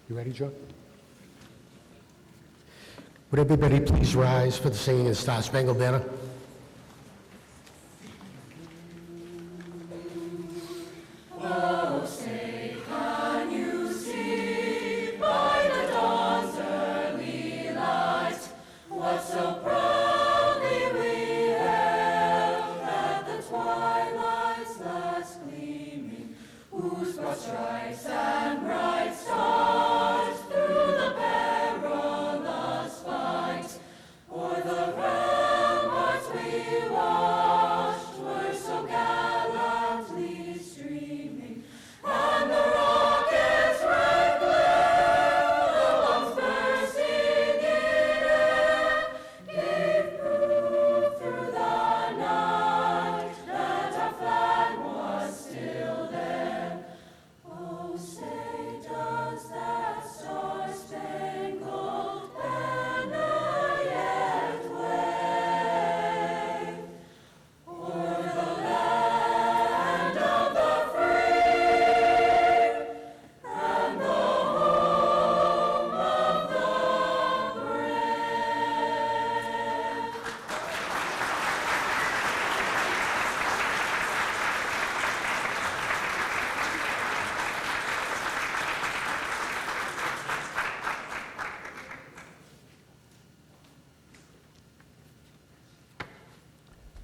You ready, Joe? Would everybody please rise for the singing of the Star Spangled Banner?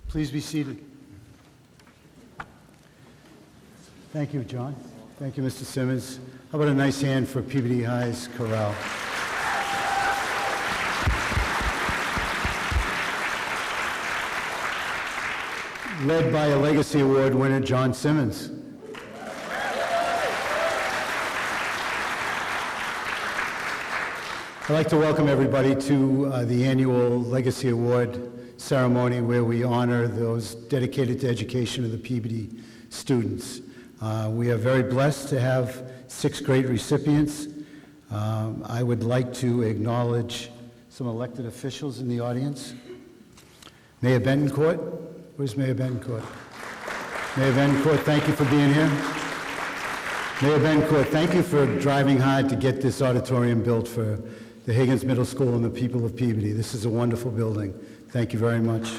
Please be seated. Thank you, John. Thank you, Mr. Simmons. How about a nice hand for Peabody High's chorale? Led by a Legacy Award winner, John Simmons. I'd like to welcome everybody to the annual Legacy Award ceremony where we honor those dedicated to education of the Peabody students. We are very blessed to have 6 great recipients. I would like to acknowledge some elected officials in the audience. Mayor Betancourt. Where's Mayor Betancourt? Mayor Betancourt, thank you for being here. Mayor Betancourt, thank you for driving hard to get this auditorium built for the Higgins Middle School and the people of Peabody. This is a wonderful building. Thank you very much.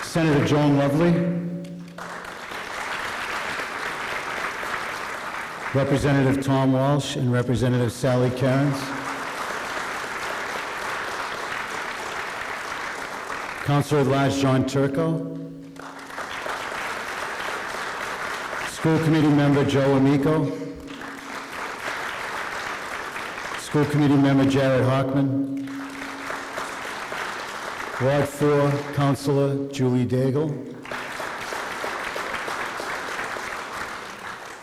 Senator Joan Lovely. Representative Tom Walsh and Representative Sally Cairns. Councilor at Large John Turco. School Committee Member Joe Amico. School Committee Member Jared Hockman. Ward 4 Councilor Julie Daigle.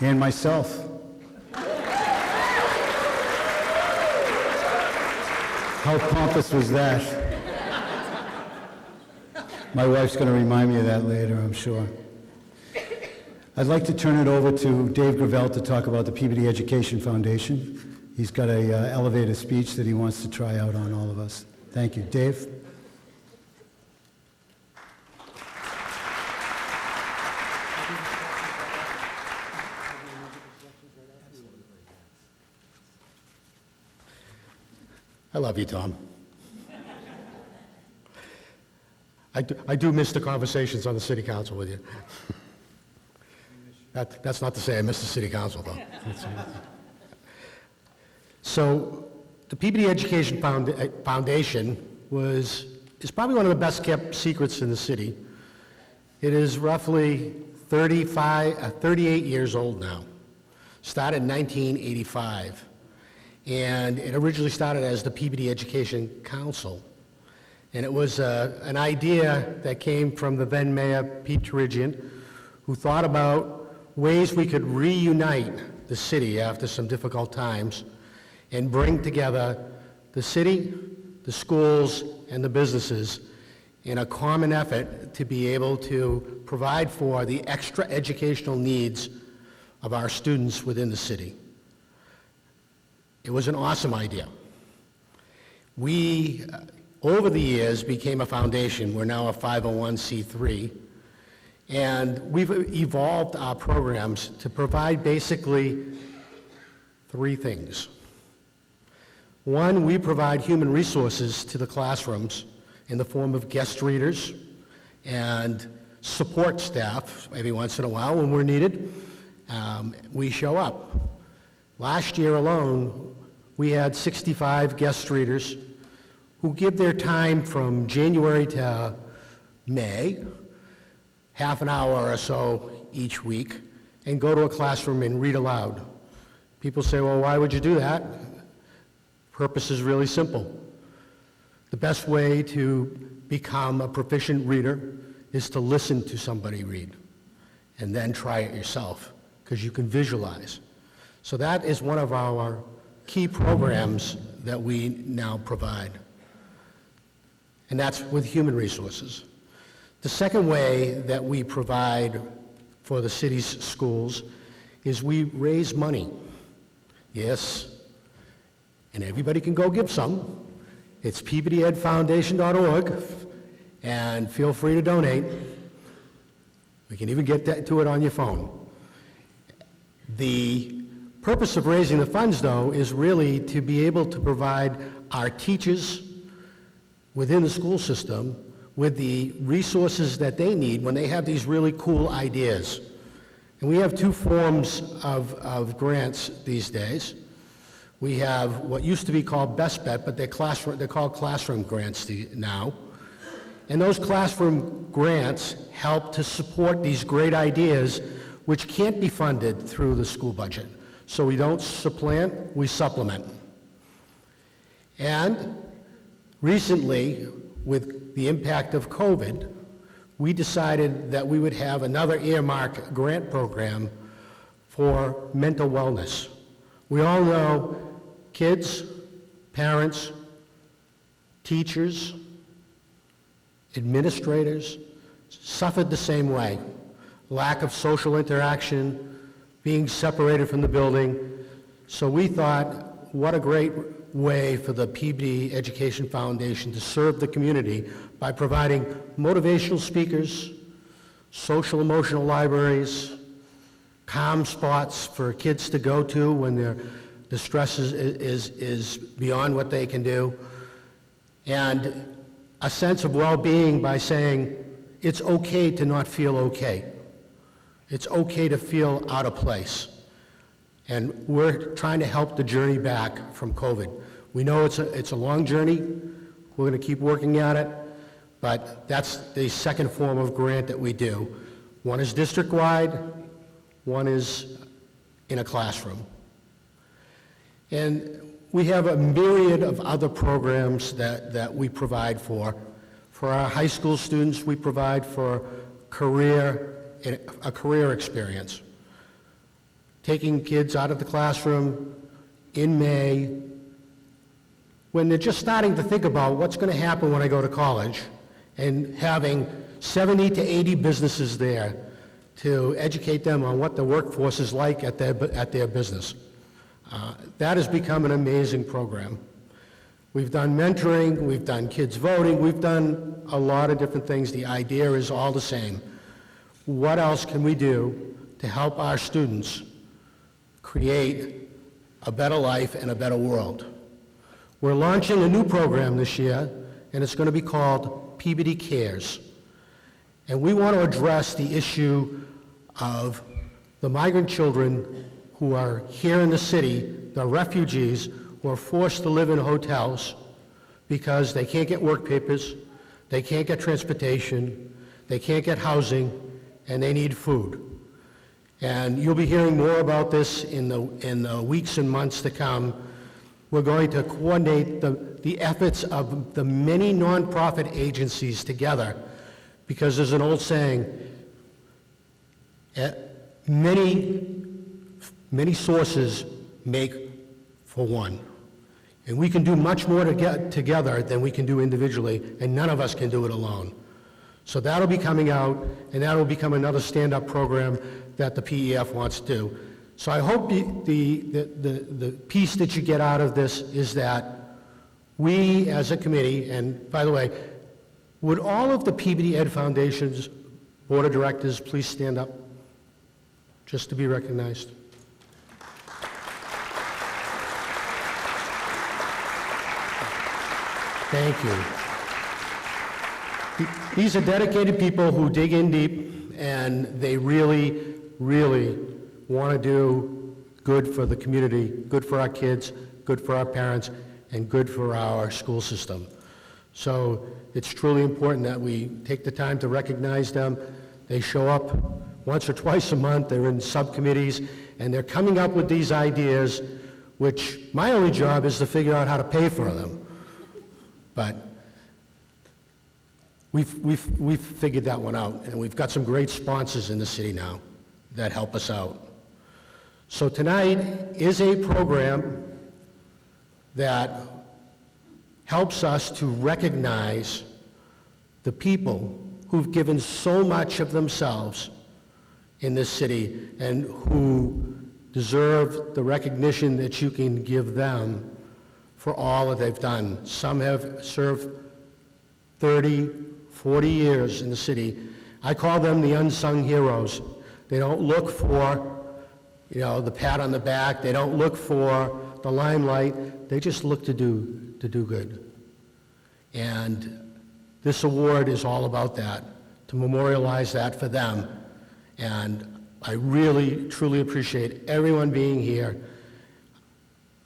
And myself. How pompous was that? My wife's going to remind me of that later, I'm sure. I'd like to turn it over to Dave Gravel to talk about the Peabody Education Foundation. He's got an elevator speech that he wants to try out on all of us. Thank you. Dave? I love you, Tom. I do miss the conversations on the city council with you. That's not to say I miss the city council, though. So, the Peabody Education Foundation is probably one of the best kept secrets in the city. It is roughly 38 years old now. Started in 1985. And it originally started as the Peabody Education Council. And it was an idea that came from the then Mayor, Pete Terigian, who thought about ways we could reunite the city after some difficult times and bring together the city, the schools, and the businesses in a common effort to be able to provide for the extra educational needs of our students within the city. It was an awesome idea. We, over the years, became a foundation. We're now a 501c3, And we've evolved our programs to provide basically three things. One, we provide human resources to the classrooms in the form of guest readers and support staff every once in a while when we're needed. We show up. Last year alone, we had 65 guest readers who give their time from January to May, half an hour or so each week, and go to a classroom and read aloud. People say, well, why would you do that? Purpose is really simple. The best way to become a proficient reader is to listen to somebody read and then try it yourself, because you can visualize. So that is one of our key programs that we now provide. And that's with human resources. The second way that we provide for the city's schools is we raise money. Yes, and everybody can go give some. It's peabodyedfoundation.org, and feel free to donate. We can even get to it on your phone. The purpose of raising the funds, though, is really to be able to provide our teachers within the school system with the resources that they need when they have these really cool ideas. And we have two forms of grants these days. We have what used to be called Best Bet, but they're called classroom grants now. And those classroom grants help to support these great ideas which can't be funded through the school budget. So we don't supplant, we supplement. And recently, with the impact of COVID, we decided that we would have another earmark grant program for mental wellness. We all know kids, parents, teachers, administrators suffered the same way. Lack of social interaction, being separated from the building. So we thought, what a great way for the Peabody Education Foundation to serve the community by providing motivational speakers, social emotional libraries, calm spots for kids to go to when the stress is beyond what they can do, and a sense of well-being by saying it's okay to not feel okay. It's okay to feel out of place. And we're trying to help the journey back from COVID. We know it's a long journey. We're going to keep working at it, but that's the second form of grant that we do. One is district-wide, one is in a classroom. And we have a myriad of other programs that we provide for. For our high school students, we provide for a career experience. Taking kids out of the classroom in May, when they're just starting to think about what's going to happen when I go to college, and having 70 to 80 businesses there to educate them on what the workforce is like at their business. That has become an amazing program. We've done mentoring, we've done kids voting, we've done a lot of different things. The idea is all the same. What else can we do to help our students create a better life and a better world? We're launching a new program this year, and it's going to be called Peabody Cares. And we want to address the issue of the migrant children who are here in the city, the refugees who are forced to live in hotels because they can't get work papers, they can't get transportation, they can't get housing, and they need food. And you'll be hearing more about this in the weeks and months to come. We're going to coordinate the efforts of the many nonprofit agencies together, because there's an old saying, many sources make for one. And we can do much more together than we can do individually, and none of us can do it alone. So that'll be coming out, and that'll become another stand-up program that the PEF wants to do. So I hope the piece that you get out of this is that we as a committee, and by the way, would all of the Peabody Ed Foundation's Board of Directors, please stand up, just to be recognized. Thank you. These are dedicated people who dig in deep, and they really, really want to do good for the community, good for our kids, good for our parents, and good for our school system. So it's truly important that we take the time to recognize them. They show up once or twice a month, they're in subcommittees, and they're coming up with these ideas, which my only job is to figure out how to pay for them. But we've figured that one out, and we've got some great sponsors in the city now that help us out. So tonight is a program that helps us to recognize the people who've given so much of themselves in this city and who deserve the recognition that you can give them for all that they've done. Some have served 30, 40 years in the city. I call them the unsung heroes. They don't look for, the pat on the back. They don't look for the limelight. They just look to do good. And this award is all about that, to memorialize that for them. And I really, truly appreciate everyone being here,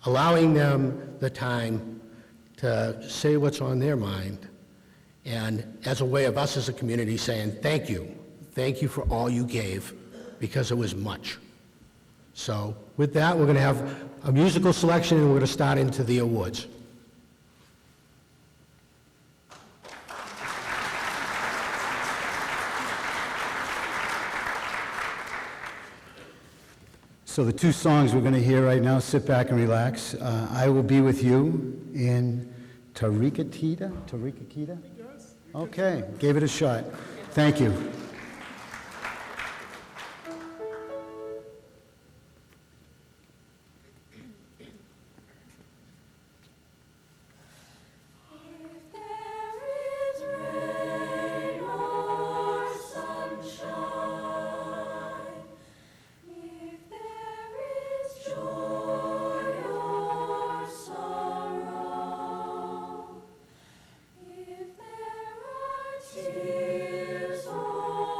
allowing them the time to say what's on their mind, and as a way of us as a community saying thank you for all you gave, because it was much. So with that, we're going to have a musical selection, and we're going to start into the awards. So the two songs we're going to hear right now, sit back and relax. I Will Be With You in Tarika Kita? Okay, gave it a shot. Thank you. Tears or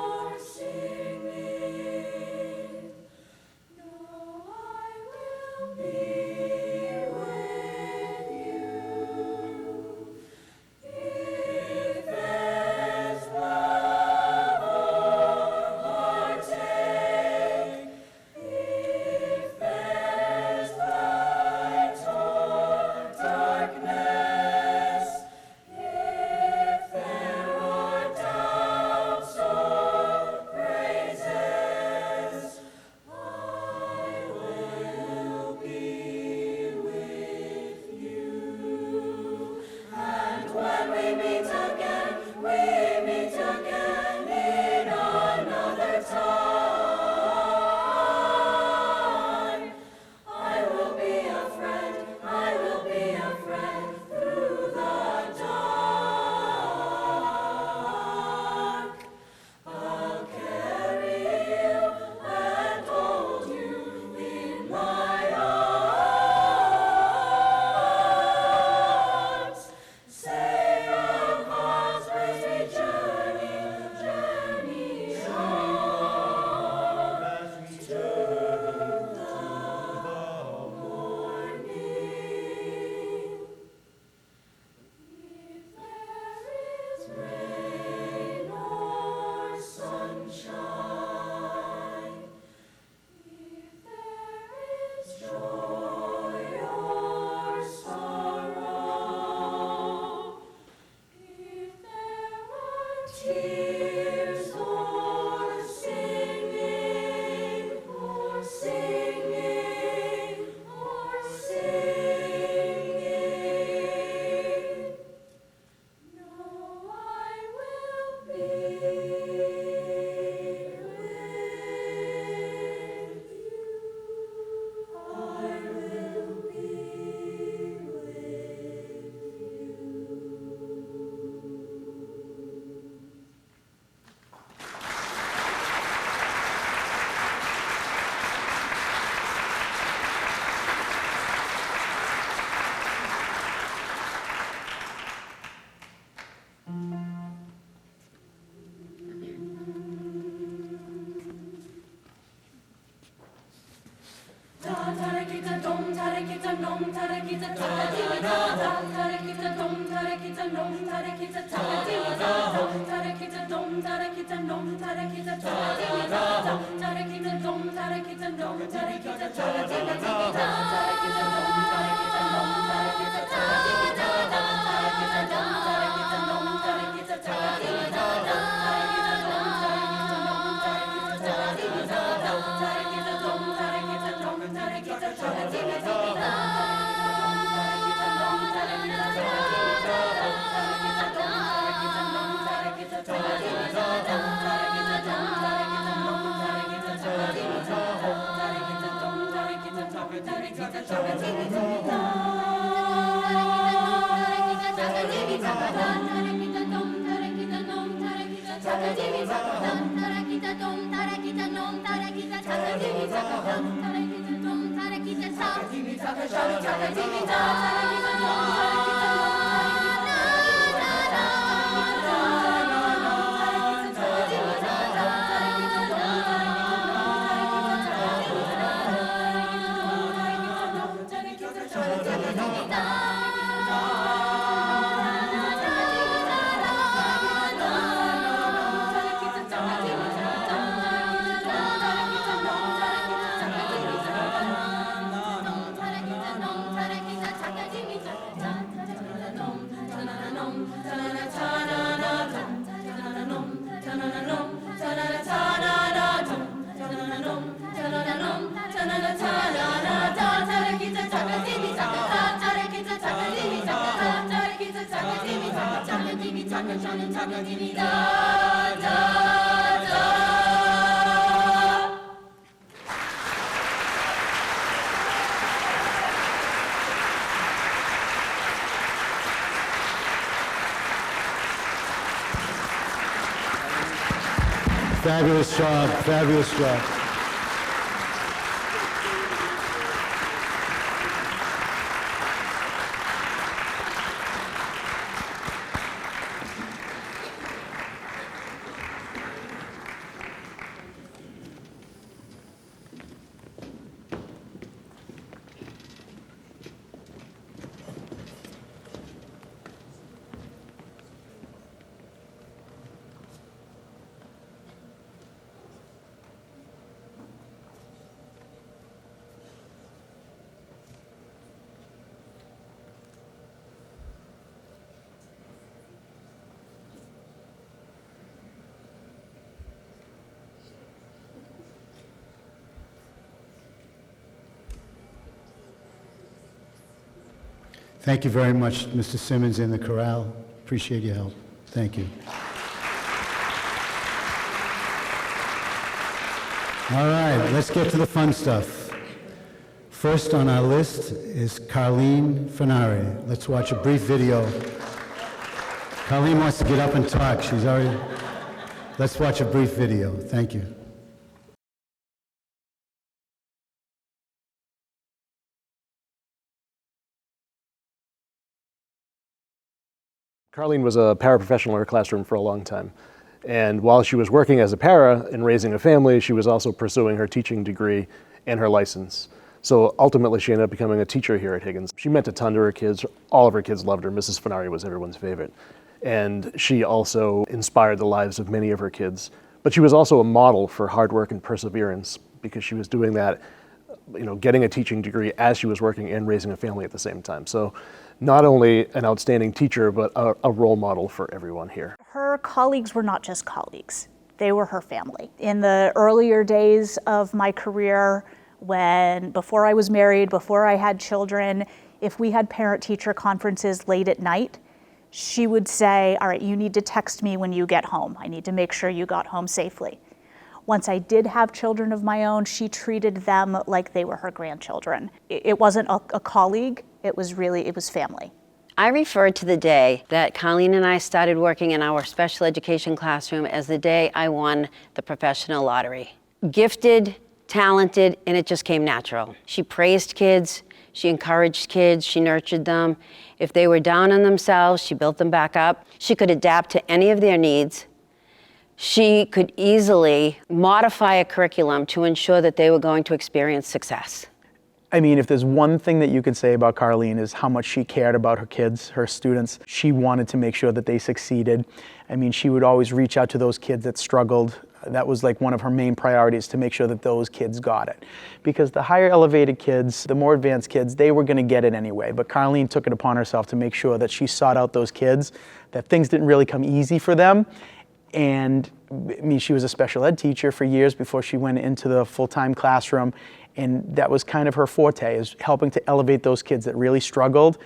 Fabulous job, fabulous job. Thank you very much, Mr. Simmons and the chorale. Appreciate your help. Thank you. All right, let's get to the fun stuff. First on our list is Carleen Fenari. Let's watch a brief video. Carleen wants to get up and talk. She's already... Let's watch a brief video. Thank you. Carleen was a paraprofessional in her classroom for a long time. And while she was working as a para and raising a family, she was also pursuing her teaching degree and her license. So ultimately, she ended up becoming a teacher here at Higgins. She meant a ton to her kids. All of her kids loved her. Mrs. Fenari was everyone's favorite. And she also inspired the lives of many of her kids. But she was also a model for hard work and perseverance because she was doing that, getting a teaching degree as she was working and raising a family at the same time. So not only an outstanding teacher, but a role model for everyone here. Her colleagues were not just colleagues, they were her family. In the earlier days of my career, before I was married, before I had children, if we had parent-teacher conferences late at night, she would say, all right, you need to text me when you get home. I need to make sure you got home safely. Once I did have children of my own, she treated them like they were her grandchildren. It wasn't a colleague, it was family. I refer to the day that Colleen and I started working in our special education classroom as the day I won the professional lottery. Gifted, talented, and it just came natural. She praised kids, she encouraged kids, she nurtured them. If they were down on themselves, she built them back up. She could adapt to any of their needs. She could easily modify a curriculum to ensure that they were going to experience success. I mean, if there's one thing that you could say about Carleen is how much she cared about her kids, her students. She wanted to make sure that they succeeded. I mean, she would always reach out to those kids that struggled. That was like one of her main priorities, to make sure that those kids got it. Because the higher elevated kids, the more advanced kids, they were going to get it anyway. But Carleen took it upon herself to make sure that she sought out those kids, that things didn't really come easy for them. And I mean, she was a special ed teacher for years before she went into the full-time classroom. And that was kind of her forte, is helping to elevate those kids that really struggled,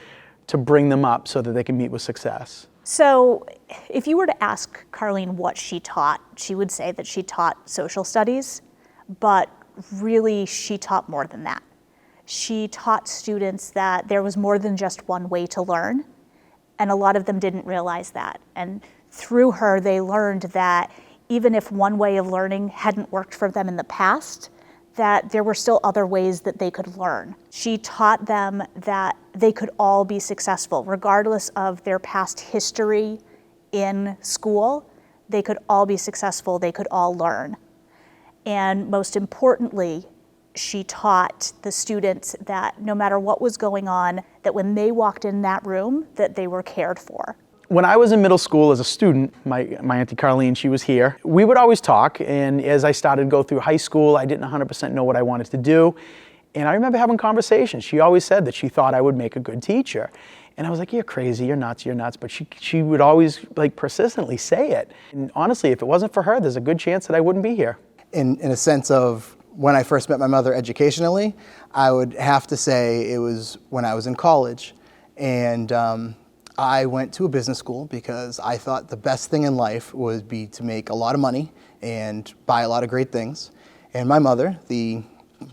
to bring them up so that they can meet with success. So if you were to ask Carleen what she taught, she would say that she taught social studies, but really she taught more than that. She taught students that there was more than just one way to learn, and a lot of them didn't realize that. And through her, they learned that even if one way of learning hadn't worked for them in the past, that there were still other ways that they could learn. She taught them that they could all be successful, regardless of their past history in school. They could all be successful, they could all learn. And most importantly, she taught the students that no matter what was going on, that when they walked in that room, that they were cared for. When I was in middle school as a student, my Auntie Carleen, she was here. We would always talk, and as I started to go through high school, I didn't 100% know what I wanted to do. And I remember having conversations. She always said that she thought I would make a good teacher. And I was like, you're crazy, you're nuts. But she would always like persistently say it. And honestly, if it wasn't for her, there's a good chance that I wouldn't be here. In a sense of when I first met my mother educationally, I would have to say it was when I was in college. And I went to a business school because I thought the best thing in life would be to make a lot of money and buy a lot of great things. And my mother, the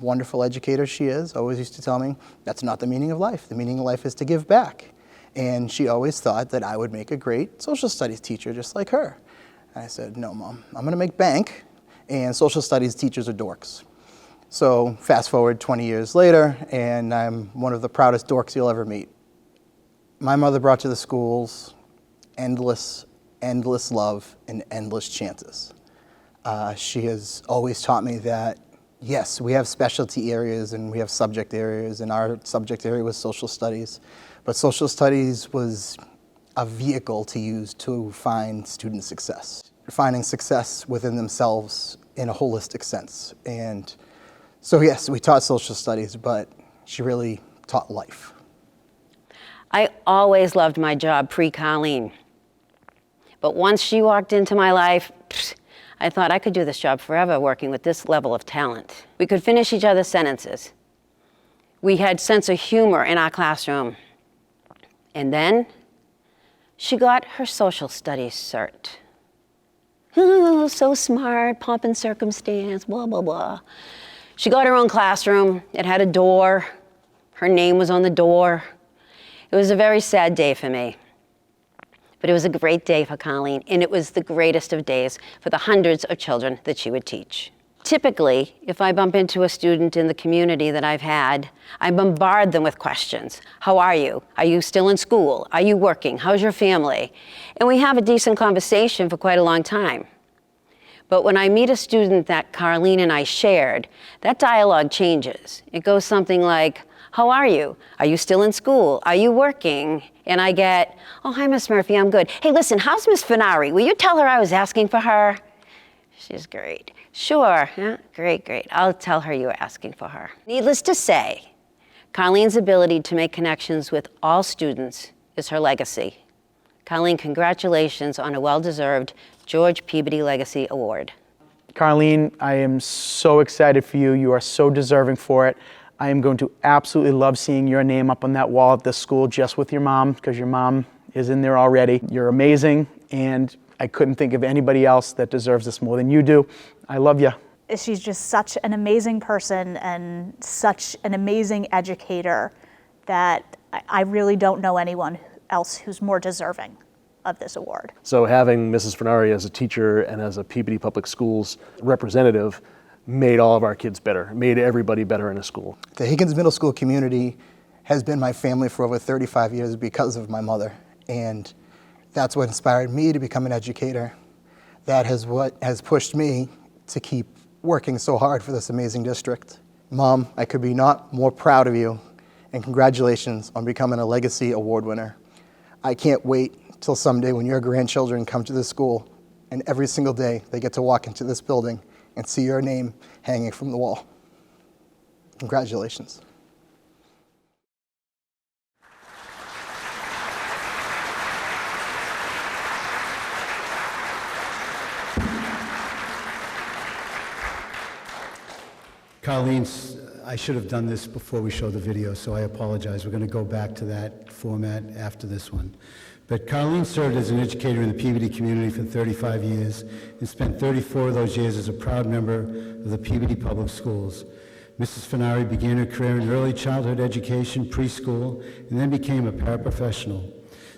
wonderful educator she is, always used to tell me, that's not the meaning of life. The meaning of life is to give back. And she always thought that I would make a great social studies teacher just like her. And I said, no, Mom, I'm going to make bank, and social studies teachers are dorks. So fast forward 20 years later, and I'm one of the proudest dorks you'll ever meet. My mother brought to the schools endless love and endless chances. She has always taught me that, yes, we have specialty areas and we have subject areas, and our subject area was social studies. But social studies was a vehicle to use to find student success, finding success within themselves in a holistic sense. And so, yes, we taught social studies, but she really taught life. I always loved my job pre-Carleen. But once she walked into my life, I thought I could do this job forever working with this level of talent. We could finish each other's sentences. We had sense of humor in our classroom. And then she got her social studies cert. Oh, so smart, pomp and circumstance, blah, blah, blah. She got her own classroom. It had a door. Her name was on the door. It was a very sad day for me, but it was a great day for Carleen, and it was the greatest of days for the hundreds of children that she would teach. Typically, if I bump into a student in the community that I've had, I bombard them with questions. How are you? Are you still in school? Are you working? How's your family? And we have a decent conversation for quite a long time. But when I meet a student that Carleen and I shared, that dialogue changes. It goes something like, how are you? Are you still in school? Are you working? And I get, oh, hi, Miss Murphy, I'm good. Hey, listen, how's Miss Finari? Will you tell her I was asking for her? She's great. Sure, yeah, great. I'll tell her you were asking for her. Needless to say, Carleen's ability to make connections with all students is her legacy. Carleen, congratulations on a well-deserved George Peabody Legacy Award. Carleen, I am so excited for you. You are so deserving for it. I am going to absolutely love seeing your name up on that wall at this school just with your mom, because your mom is in there already. You're amazing, and I couldn't think of anybody else that deserves this more than you do. I love you. She's just such an amazing person and such an amazing educator that I really don't know anyone else who's more deserving of this award. So having Mrs. Finari as a teacher and as a Peabody Public Schools representative made all of our kids better, made everybody better in a school. The Higgins Middle School community has been my family for over 35 years because of my mother. And that's what inspired me to become an educator. That is what has pushed me to keep working so hard for this amazing district. Mom, I could be not more proud of you, and congratulations on becoming a Legacy Award winner. I can't wait till someday when your grandchildren come to this school and every single day they get to walk into this building and see your name hanging from the wall. Congratulations. Colleen, I should have done this before we show the video, so I apologize. We're going to go back to that format after this one. But Colleen served as an educator in the Peabody community for 35 years and spent 34 of those years as a proud member of the Peabody Public Schools. Mrs. Fenari began her career in early childhood education, preschool, and then became a paraprofessional.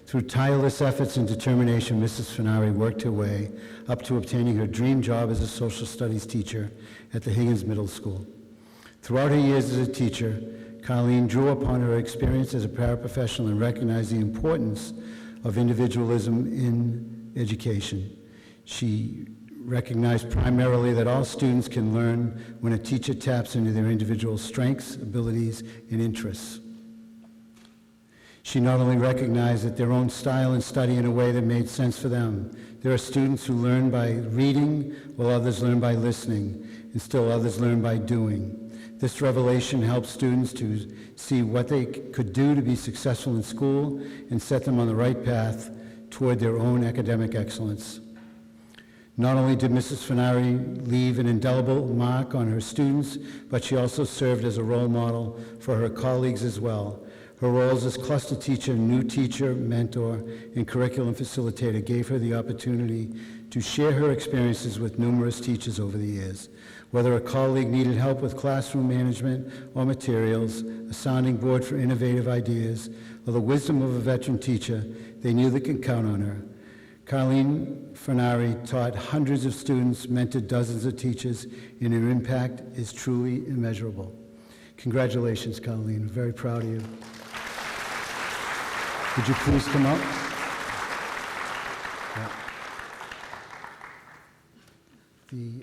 Through tireless efforts and determination, Mrs. Fenari worked her way up to obtaining her dream job as a social studies teacher at the Higgins Middle School. Throughout her years as a teacher, Colleen drew upon her experience as a paraprofessional and recognized the importance of individualism in education. She recognized primarily that all students can learn when a teacher taps into their individual strengths, abilities, and interests. She not only recognized that their own style and study in a way that made sense for them. There are students who learn by reading, while others learn by listening, and still others learn by doing. This revelation helps students to see what they could do to be successful in school and set them on the right path toward their own academic excellence. Not only did Mrs. Fenari leave an indelible mark on her students, but she also served as a role model for her colleagues as well. Her roles as cluster teacher, new teacher, mentor, and curriculum facilitator gave her the opportunity to share her experiences with numerous teachers over the years. Whether a colleague needed help with classroom management or materials, a sounding board for innovative ideas, or the wisdom of a veteran teacher, they knew they could count on her. Colleen Fenari taught hundreds of students, mentored dozens of teachers, and her impact is truly immeasurable. Congratulations, Colleen. I'm very proud of you. Would you please come up?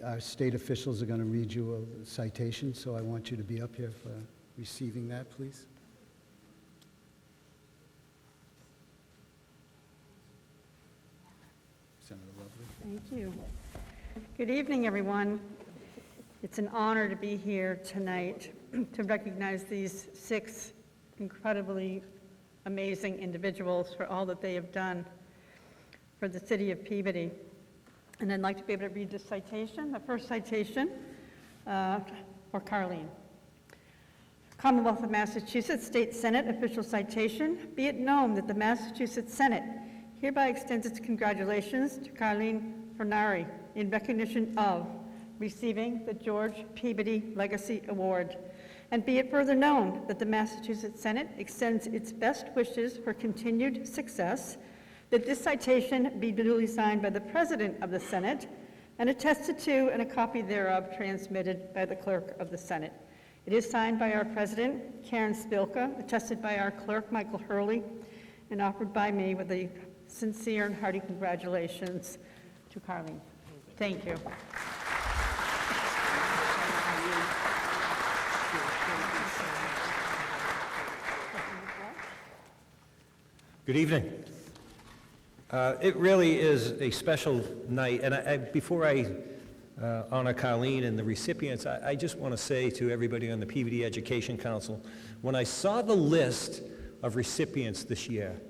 Our state officials are going to read you a citation, so I want you to be up here for receiving that, please. Senator Lovely. Thank you. Good evening, everyone. It's an honor to be here tonight to recognize these 6 incredibly amazing individuals for all that they have done for the city of Peabody. And I'd like to be able to read this citation, the first citation for Carleen. Commonwealth of Massachusetts State Senate official citation. Be it known that the Massachusetts Senate hereby extends its congratulations to Carleen Fenari in recognition of receiving the George Peabody Legacy Award. And be it further known that the Massachusetts Senate extends its best wishes for continued success, that this citation be duly signed by the President of the Senate and attested to and a copy thereof transmitted by the Clerk of the Senate. It is signed by our President, Karen Spilka, attested by our Clerk, Michael Hurley, and offered by me with a sincere and hearty congratulations to Carleen. Thank you. Good evening. It really is a special night, and before I honor Colleen and the recipients, I just want to say to everybody on the Peabody Education Council, when I saw the list of recipients this year,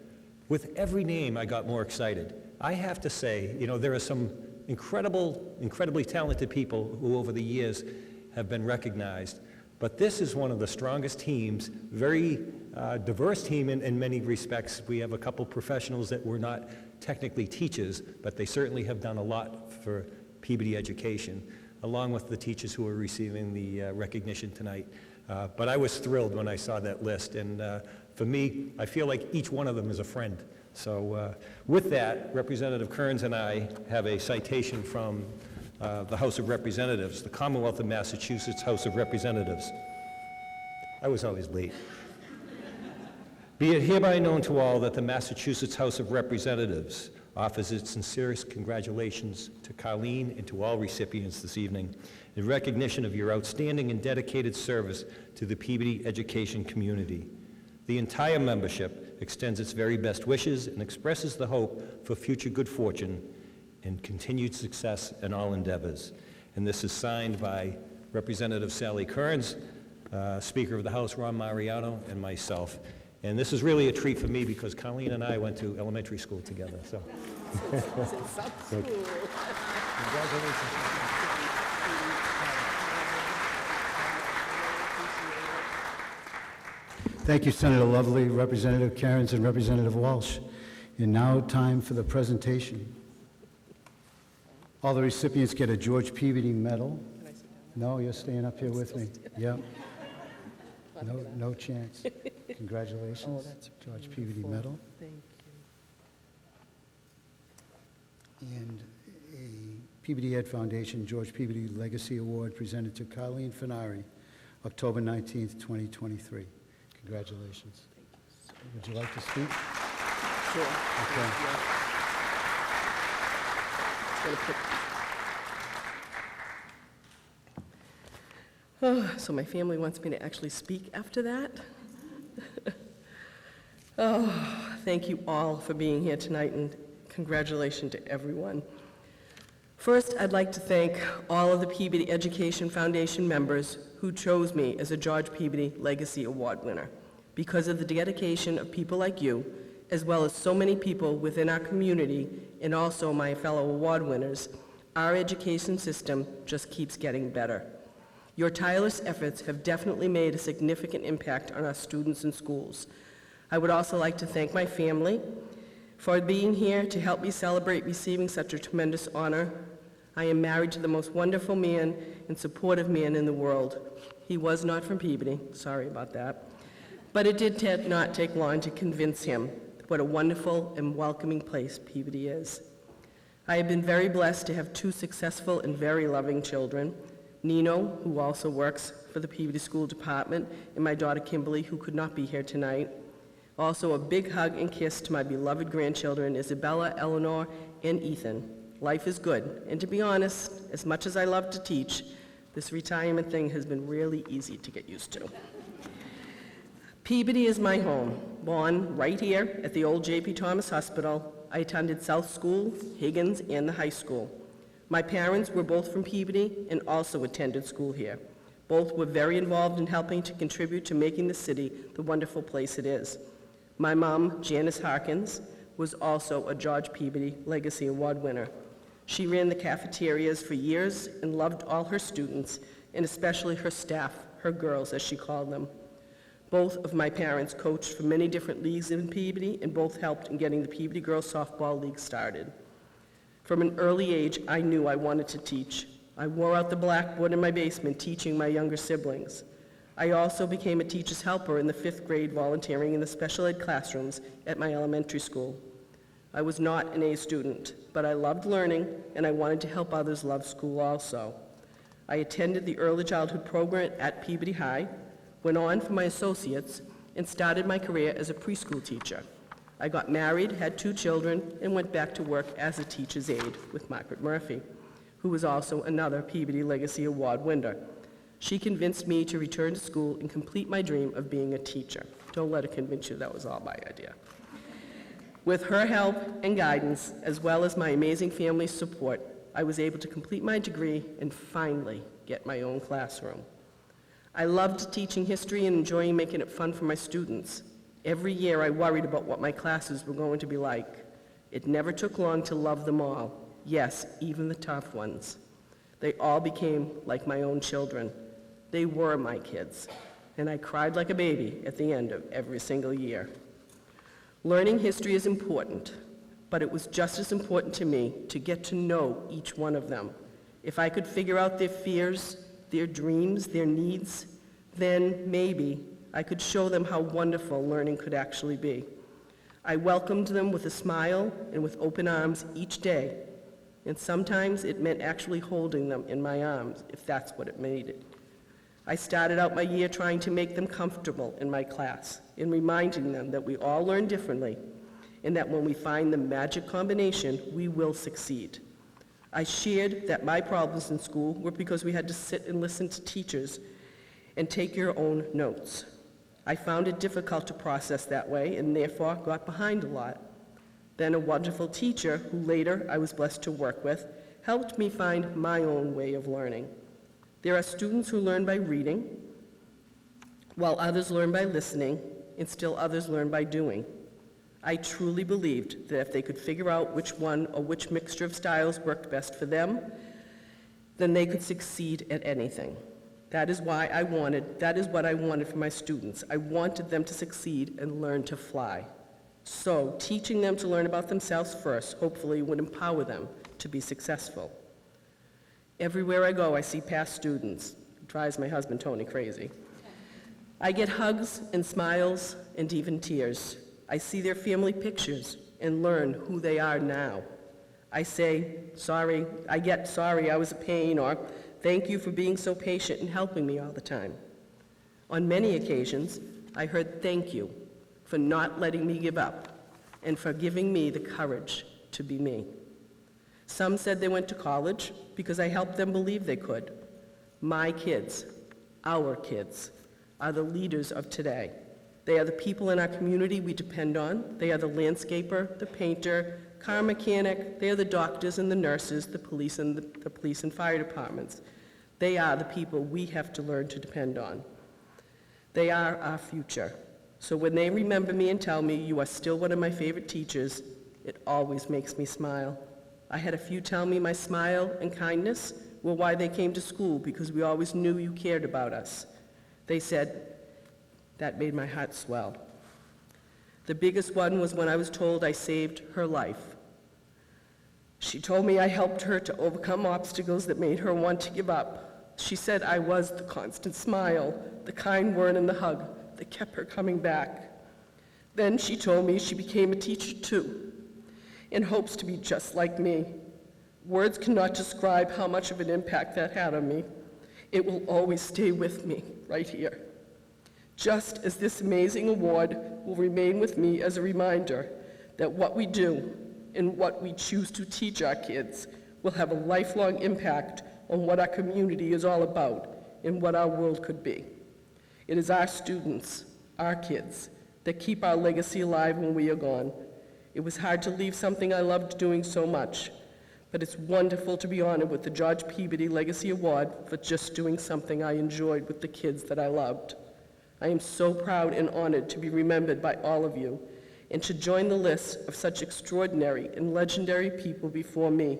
with every name I got more excited. I have to say, you know, there are some incredibly talented people who over the years have been recognized, but this is one of the strongest teams, very diverse team in many respects. We have a couple professionals that were not technically teachers, but they certainly have done a lot for Peabody education, along with the teachers who are receiving the recognition tonight. But I was thrilled when I saw that list, and for me, I feel like each one of them is a friend. So with that, Representative Kearns and I have a citation from the House of Representatives, the Commonwealth of Massachusetts House of Representatives. I was always late. Be it hereby known to all that the Massachusetts House of Representatives, offers its sincerest congratulations to Colleen and to all recipients this evening in recognition of your outstanding and dedicated service to the Peabody education community. The entire membership extends its very best wishes and expresses the hope for future good fortune and continued success in all endeavors. And this is signed by Representative Sally Kearns, Speaker of the House Ron Mariano, and myself. And this is really a treat for me because Colleen and I went to elementary school together. So, congratulations. Thank you, Senator Lovely, Representative Cairns, and Representative Walsh. And now time for the presentation. All the recipients get a George Peabody Medal. No, you're staying up here with me. Yep. No chance. Congratulations, George Peabody Medal. Thank you. And a Peabody Ed Foundation George Peabody Legacy Award presented to Colleen Finari, October 19th, 2023. Congratulations. Would you like to speak? Sure. Okay. So my family wants me to actually speak after that. Oh, thank you all for being here tonight, and congratulations to everyone. First, I'd like to thank all of the Peabody Education Foundation members who chose me as a George Peabody Legacy Award winner. Because of the dedication of people like you, as well as so many people within our community and also my fellow award winners, our education system just keeps getting better. Your tireless efforts have definitely made a significant impact on our students and schools. I would also like to thank my family for being here to help me celebrate receiving such a tremendous honor. I am married to the most wonderful man and supportive man in the world. He was not from Peabody, sorry about that. But it did not take long to convince him what a wonderful and welcoming place Peabody is. I have been very blessed to have two successful and very loving children, Nino, who also works for the Peabody School Department, and my daughter Kimberly, who could not be here tonight. Also a big hug and kiss to my beloved grandchildren, Isabella, Eleanor, and Ethan. Life is good, and to be honest, as much as I love to teach, this retirement thing has been really easy to get used to. Peabody is my home. Born right here at the old J.P. Thomas Hospital, I attended South School, Higgins, and the high school. My parents were both from Peabody and also attended school here. Both were very involved in helping to contribute to making the city the wonderful place it is. My mom, Janice Harkins, was also a George Peabody Legacy Award winner. She ran the cafeterias for years and loved all her students, and especially her staff, her girls, as she called them. Both of my parents coached for many different leagues in Peabody and both helped in getting the Peabody Girls Softball League started. From an early age, I knew I wanted to teach. I wore out the blackboard in my basement teaching my younger siblings. I also became a teacher's helper in the 5th grade, volunteering in the special ed classrooms at my elementary school. I was not an A student, but I loved learning and I wanted to help others love school also. I attended the early childhood program at Peabody High, went on for my associates, and started my career as a preschool teacher. I got married, had 2 children, and went back to work as a teacher's aide with Margaret Murphy, who was also another Peabody Legacy Award winner. She convinced me to return to school and complete my dream of being a teacher. Don't let her convince you that was all my idea. With her help and guidance, as well as my amazing family's support, I was able to complete my degree and finally get my own classroom. I loved teaching history and enjoying making it fun for my students. Every year I worried about what my classes were going to be like. It never took long to love them all. Yes, even the tough ones. They all became like my own children. They were my kids, and I cried like a baby at the end of every single year. Learning history is important, but it was just as important to me to get to know each one of them. If I could figure out their fears, their dreams, their needs, then maybe I could show them how wonderful learning could actually be. I welcomed them with a smile and with open arms each day, and sometimes it meant actually holding them in my arms, if that's what it made it. I started out my year trying to make them comfortable in my class and reminding them that we all learn differently and that when we find the magic combination, we will succeed. I shared that my problems in school were because we had to sit and listen to teachers and take your own notes. I found it difficult to process that way and therefore got behind a lot. Then a wonderful teacher, who later I was blessed to work with, helped me find my own way of learning. There are students who learn by reading, while others learn by listening, and still others learn by doing. I truly believed that if they could figure out which one or which mixture of styles worked best for them, then they could succeed at anything. That is what I wanted for my students. I wanted them to succeed and learn to fly. So teaching them to learn about themselves first hopefully would empower them to be successful. Everywhere I go, I see past students. It drives my husband Tony crazy. I get hugs and smiles and even tears. I see their family pictures and learn who they are now. I say, sorry, I was a pain, or thank you for being so patient and helping me all the time. On many occasions, I heard thank you for not letting me give up and for giving me the courage to be me. Some said they went to college because I helped them believe they could. My kids, our kids, are the leaders of today. They are the people in our community we depend on. They are the landscaper, the painter, car mechanic. They are the doctors and the nurses, the police and the police and fire departments. They are the people we have to learn to depend on. They are our future. So when they remember me and tell me, you are still one of my favorite teachers, it always makes me smile. I had a few tell me my smile and kindness were why they came to school, because we always knew you cared about us. They said, that made my heart swell. The biggest one was when I was told I saved her life. She told me I helped her to overcome obstacles that made her want to give up. She said I was the constant smile, the kind word and the hug that kept her coming back. Then she told me she became a teacher too, in hopes to be just like me. Words cannot describe how much of an impact that had on me. It will always stay with me right here. Just as this amazing award will remain with me as a reminder that what we do and what we choose to teach our kids will have a lifelong impact on what our community is all about and what our world could be. It is our students, our kids, that keep our legacy alive when we are gone. It was hard to leave something I loved doing so much, but it's wonderful to be honored with the George Peabody Legacy Award for just doing something I enjoyed with the kids that I loved. I am so proud and honored to be remembered by all of you and to join the list of such extraordinary and legendary people before me.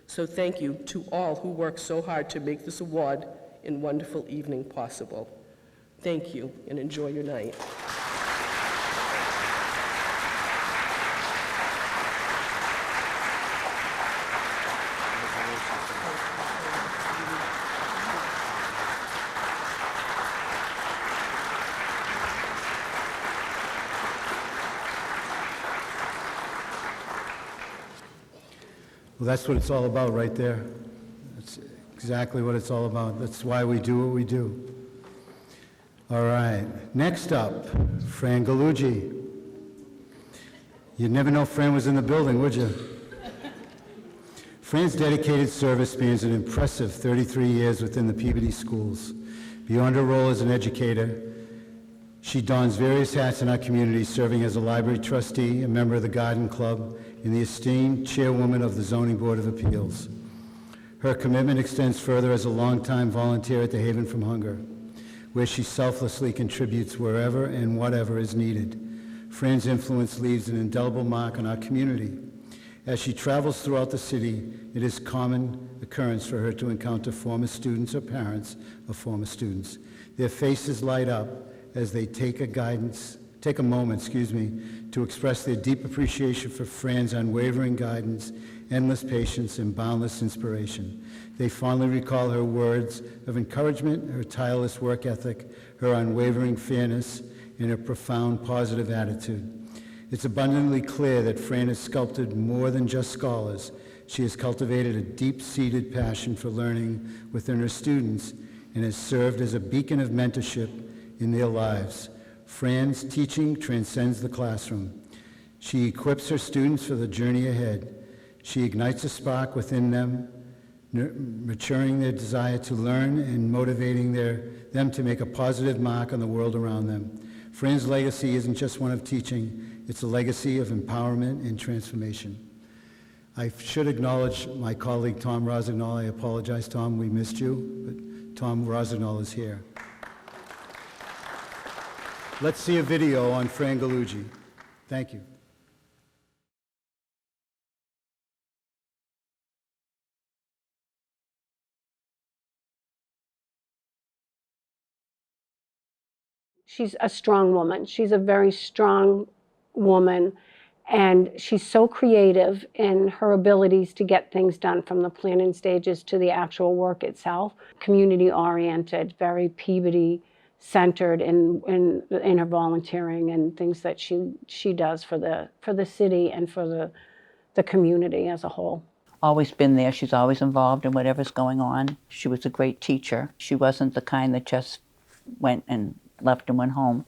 So thank you to all who worked so hard to make this award and wonderful evening possible. Thank you and enjoy your night. Well, that's what it's all about right there. That's exactly what it's all about. That's why we do what we do. All right, next up, Fran Galuggi. You'd never know Fran was in the building, would you? Fran's dedicated service spans an impressive 33 years within the Peabody schools. Beyond her role as an educator, she dons various hats in our community, serving as a library trustee, a member of the Garden Club, and the esteemed chairwoman of the Zoning Board of Appeals. Her commitment extends further as a longtime volunteer at the Haven from Hunger, where she selflessly contributes wherever and whatever is needed. Fran's influence leaves an indelible mark on our community. As she travels throughout the city, it is common occurrence for her to encounter former students or parents of former students. Their faces light up as they take a moment to express their deep appreciation for Fran's unwavering guidance, endless patience, and boundless inspiration. They fondly recall her words of encouragement, her tireless work ethic, her unwavering fairness, and her profound positive attitude. It's abundantly clear that Fran has sculpted more than just scholars. She has cultivated a deep-seated passion for learning within her students and has served as a beacon of mentorship in their lives. Fran's teaching transcends the classroom. She equips her students for the journey ahead. She ignites a spark within them, maturing their desire to learn and motivating them to make a positive mark on the world around them. Fran's legacy isn't just one of teaching, it's a legacy of empowerment and transformation. I should acknowledge my colleague Tom Rosignol. I apologize, Tom, we missed you, but Tom Rosignol is here. Let's see a video on Fran Galuggi. Thank you. She's a strong woman. She's a very strong woman, and she's so creative in her abilities to get things done from the planning stages to the actual work itself. Community-oriented, very Peabody-centered in her volunteering and things that she does for the city and for the community as a whole. Always been there. She's always involved in whatever's going on. She was a great teacher. She wasn't the kind that just went and left and went home.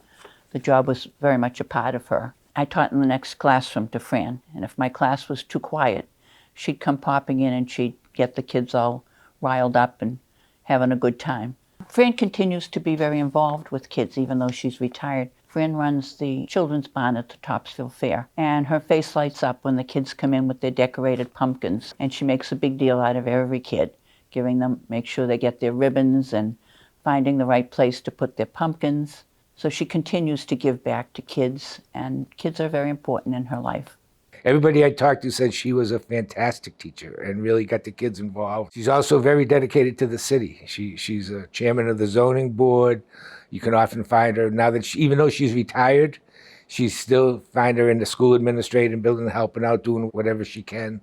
The job was very much a part of her. I taught in the next classroom to Fran, and if my class was too quiet, she'd come popping in and she'd get the kids all riled up and having a good time. Fran continues to be very involved with kids, even though she's retired. Fran runs the children's barn at the Topsfield Fair, and her face lights up when the kids come in with their decorated pumpkins, and she makes a big deal out of every kid, make sure they get their ribbons and finding the right place to put their pumpkins. So she continues to give back to kids, and kids are very important in her life. Everybody I talked to said she was a fantastic teacher and really got the kids involved. She's also very dedicated to the city. She's a chairman of the zoning board. You can often find her, now that even though she's retired, she still find her in the school administrative building, helping out, doing whatever she can.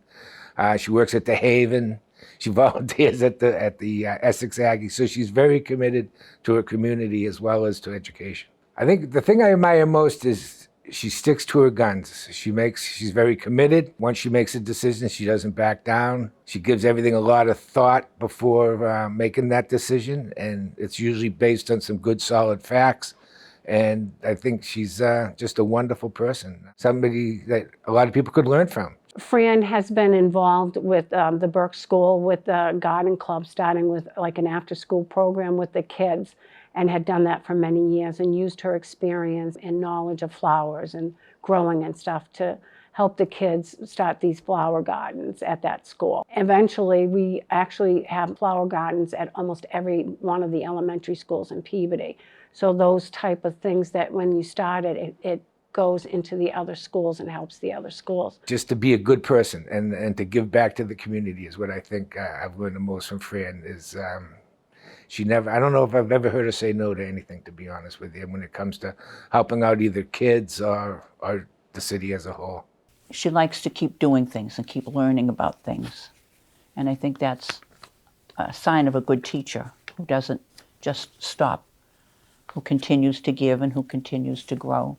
She works at the Haven. She volunteers at the Essex Aggie, so she's very committed to her community as well as to education. I think the thing I admire most is she sticks to her guns. She's very committed. Once she makes a decision, she doesn't back down. She gives everything a lot of thought before making that decision, and it's usually based on some good, solid facts. And I think she's just a wonderful person, somebody that a lot of people could learn from. Fran has been involved with the Burke School, with the garden club, starting with like an after-school program with the kids, and had done that for many years and used her experience and knowledge of flowers and growing and stuff to help the kids start these flower gardens at that school. Eventually, we actually have flower gardens at almost every one of the elementary schools in Peabody. So those type of things that when you started, it goes into the other schools and helps the other schools. Just to be a good person and to give back to the community is what I think I've learned the most from Fran is I don't know if I've ever heard her say no to anything, to be honest with you, when it comes to helping out either kids or the city as a whole. She likes to keep doing things and keep learning about things. And I think that's a sign of a good teacher who doesn't just stop, who continues to give and who continues to grow.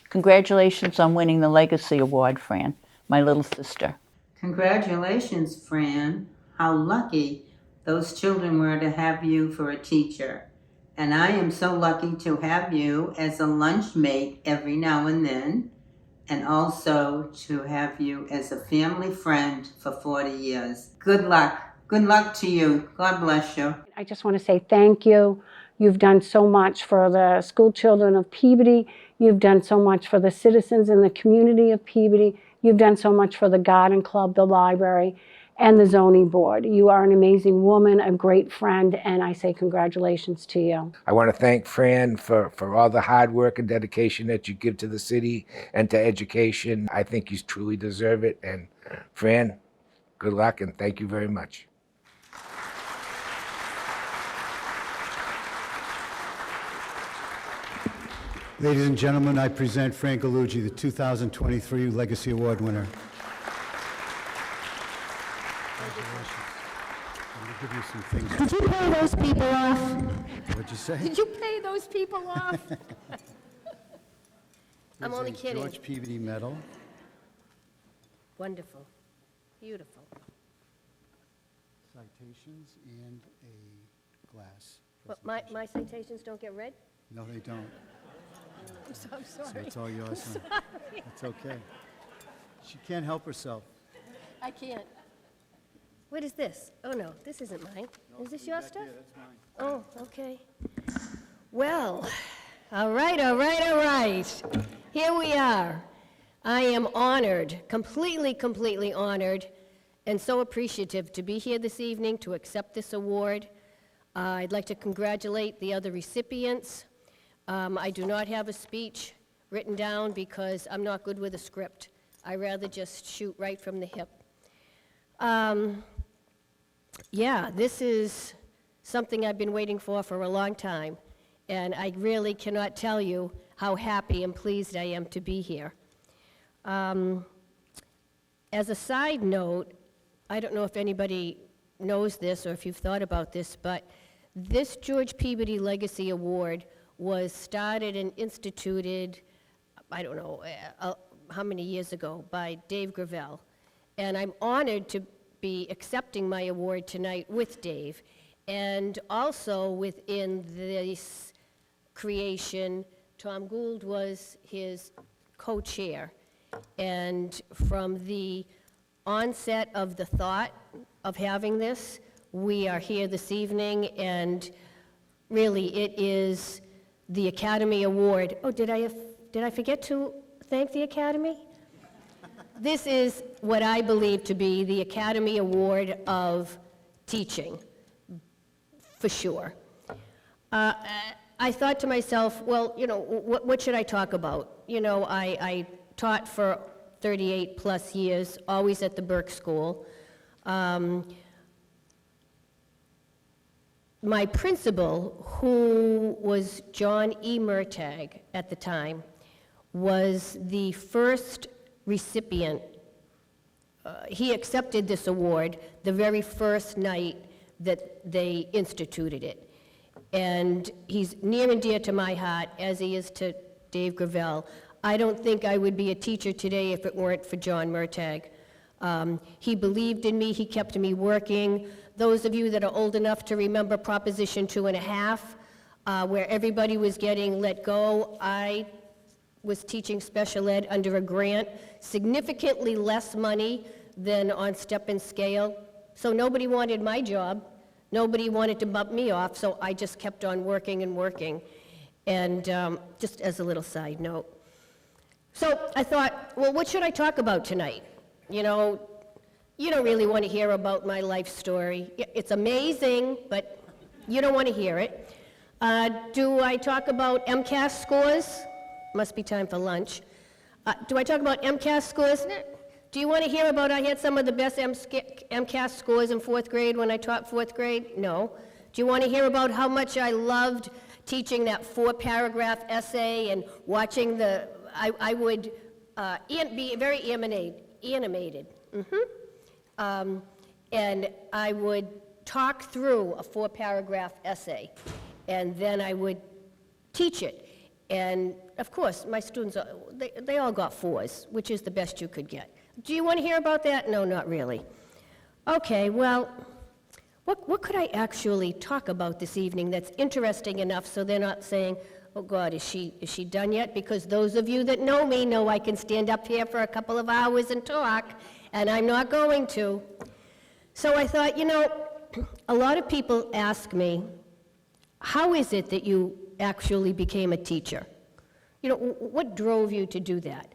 Congratulations on winning the Legacy Award, Fran, my little sister. Congratulations, Fran. How lucky those children were to have you for a teacher. And I am so lucky to have you as a lunch mate every now and then, and also to have you as a family friend for 40 years. Good luck. Good luck to you. God bless you. I just want to say thank you. You've done so much for the school children of Peabody. You've done so much for the citizens in the community of Peabody. You've done so much for the garden club, the library, and the zoning board. You are an amazing woman, a great friend, and I say congratulations to you. I want to thank Fran for all the hard work and dedication that you give to the city and to education. I think you truly deserve it. And Fran, good luck and thank you very much. Ladies and gentlemen, I present Fran Galuggi, the 2023 Legacy Award winner. Give you some things. Did you pay those people off? What'd you say? Did you pay those people off? I'm Here's only a kidding. George Peabody Medal. Wonderful. Beautiful. Citations and a glass. But my citations don't get read? No, they don't. I'm So sorry. it's all yours. I'm Huh? sorry. It's okay. She can't help herself. I can't. What is this? Oh, no, this isn't mine. Is this your stuff? That's mine. Oh, okay. Well, all right, all right, all right. Here we are. I am honored, completely honored, and so appreciative to be here this evening to accept this award. I'd like to congratulate the other recipients. I do not have a speech written down because I'm not good with a script. I rather just shoot right from the hip. Yeah, this is something I've been waiting for a long time, and I really cannot tell you how happy and pleased I am to be here. As a side note, I don't know if anybody knows this or if you've thought about this, but this George Peabody Legacy Award was started and instituted, I don't know how many years ago, by Dave Gravel. And I'm honored to be accepting my award tonight with Dave. And also within this creation, Tom Gould was his co-chair. And from the onset of the thought of having this, we are here this evening, and really it is the Academy Award. Oh, did I forget to thank the Academy? This is what I believe to be the Academy Award of teaching, for sure. I thought to myself, well, you know, what should I talk about? You know, I taught for 38 plus years, always at the Burke School. My principal, who was John E. Murtagh at the time, was the first recipient. He accepted this award the very first night that they instituted it. And he's near and dear to my heart, as he is to Dave Gravel. I don't think I would be a teacher today if it weren't for John Murtagh. He believed in me, he kept me working. Those of you that are old enough to remember Proposition 2.5, where everybody was getting let go, I was teaching special ed under a grant, significantly less money than on step and scale. So nobody wanted my job. Nobody wanted to bump me off, so I just kept on working and working. And just as a little side note. So I thought, well, what should I talk about tonight? You know, you don't really want to hear about my life story. It's amazing, but you don't want to hear it. Do I talk about MCAS scores? Must be time for lunch. Do I talk about MCAS scores? Do you want to hear about I had some of the best MCAS scores in 4th grade when I taught 4th grade? No. Do you want to hear about how much I loved teaching that 4-paragraph essay and watching I would be very animated. And I would talk through a 4-paragraph essay, and then I would teach it. And of course, my students, they all got 4s, which is the best you could get. Do you want to hear about that? No, not really. Okay, well, what could I actually talk about this evening that's interesting enough so they're not saying, oh God, is she done yet? Because those of you that know me know I can stand up here for a couple of hours and talk, and I'm not going to. So I thought, you know, a lot of people ask me, how is it that you actually became a teacher? You know, what drove you to do that?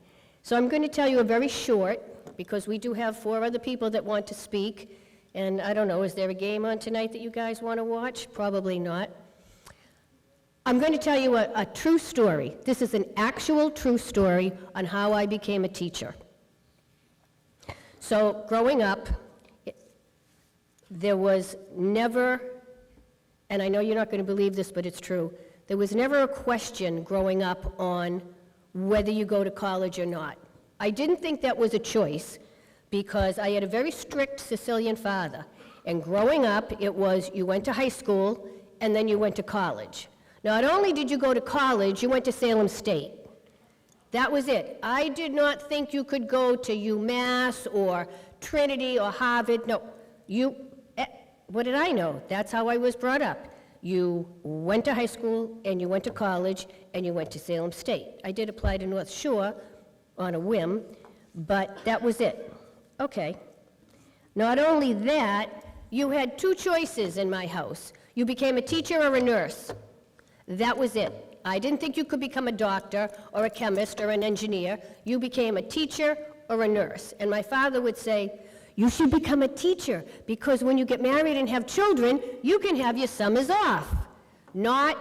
So I'm going to tell you a very short, because we do have 4 other people that want to speak, and I don't know, is there a game on tonight that you guys want to watch? Probably not. I'm going to tell you a true story. This is an actual true story on how I became a teacher. So growing up, there was never, and I know you're not going to believe this, but it's true, there was never a question growing up on whether you go to college or not. I didn't think that was a choice because I had a very strict Sicilian father. And growing up, it was you went to high school and then you went to college. Not only did you go to college, you went to Salem State. That was it. I did not think you could go to UMass or Trinity or Harvard. No, what did I know? That's how I was brought up. You went to high school, and you went to college, and you went to Salem State. I did apply to North Shore on a whim, but that was it. Okay. Not only that, you had two choices in my house. You became a teacher or a nurse. That was it. I didn't think you could become a doctor or a chemist or an engineer. You became a teacher or a nurse. And my father would say, you should become a teacher, because when you get married and have children, you can have your summers off. Not,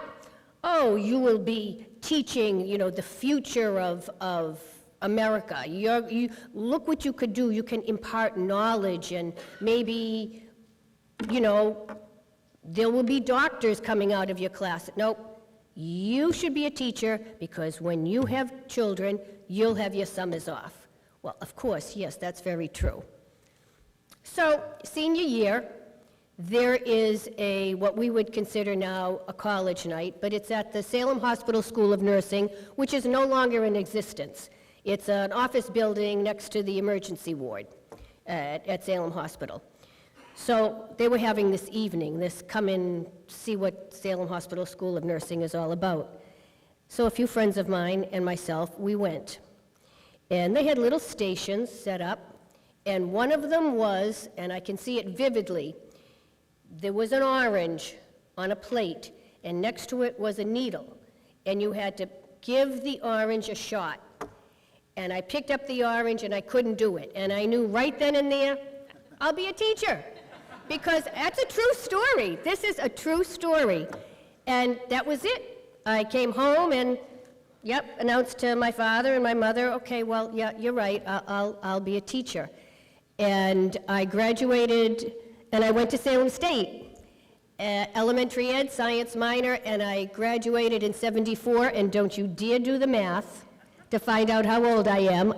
oh, you will be teaching, the future of America. You look what you could do. You can impart knowledge, and maybe, there will be doctors coming out of your class. Nope. You should be a teacher, because when you have children, you'll have your summers off. Well, of course, yes, that's very true. So, senior year, there is what we would consider now a college night, but it's at the Salem Hospital School of Nursing, which is no longer in existence. It's an office building next to the emergency ward at Salem Hospital. So they were having this evening, this come in, see what Salem Hospital School of Nursing is all about. So a few friends of mine and myself, we went. And they had little stations set up, and one of them was, and I can see it vividly, there was an orange on a plate, and next to it was a needle, and you had to give the orange a shot. And I picked up the orange, and I couldn't do it. And I knew right then and there, I'll be a teacher, because that's a true story. This is a true story. And that was it. I came home and, announced to my father and my mother, okay, well, yeah, you're right, I'll be a teacher. And I graduated, and I went to Salem State, elementary ed, science minor, and I graduated in '74, and don't you dare do the math to find out how old I am,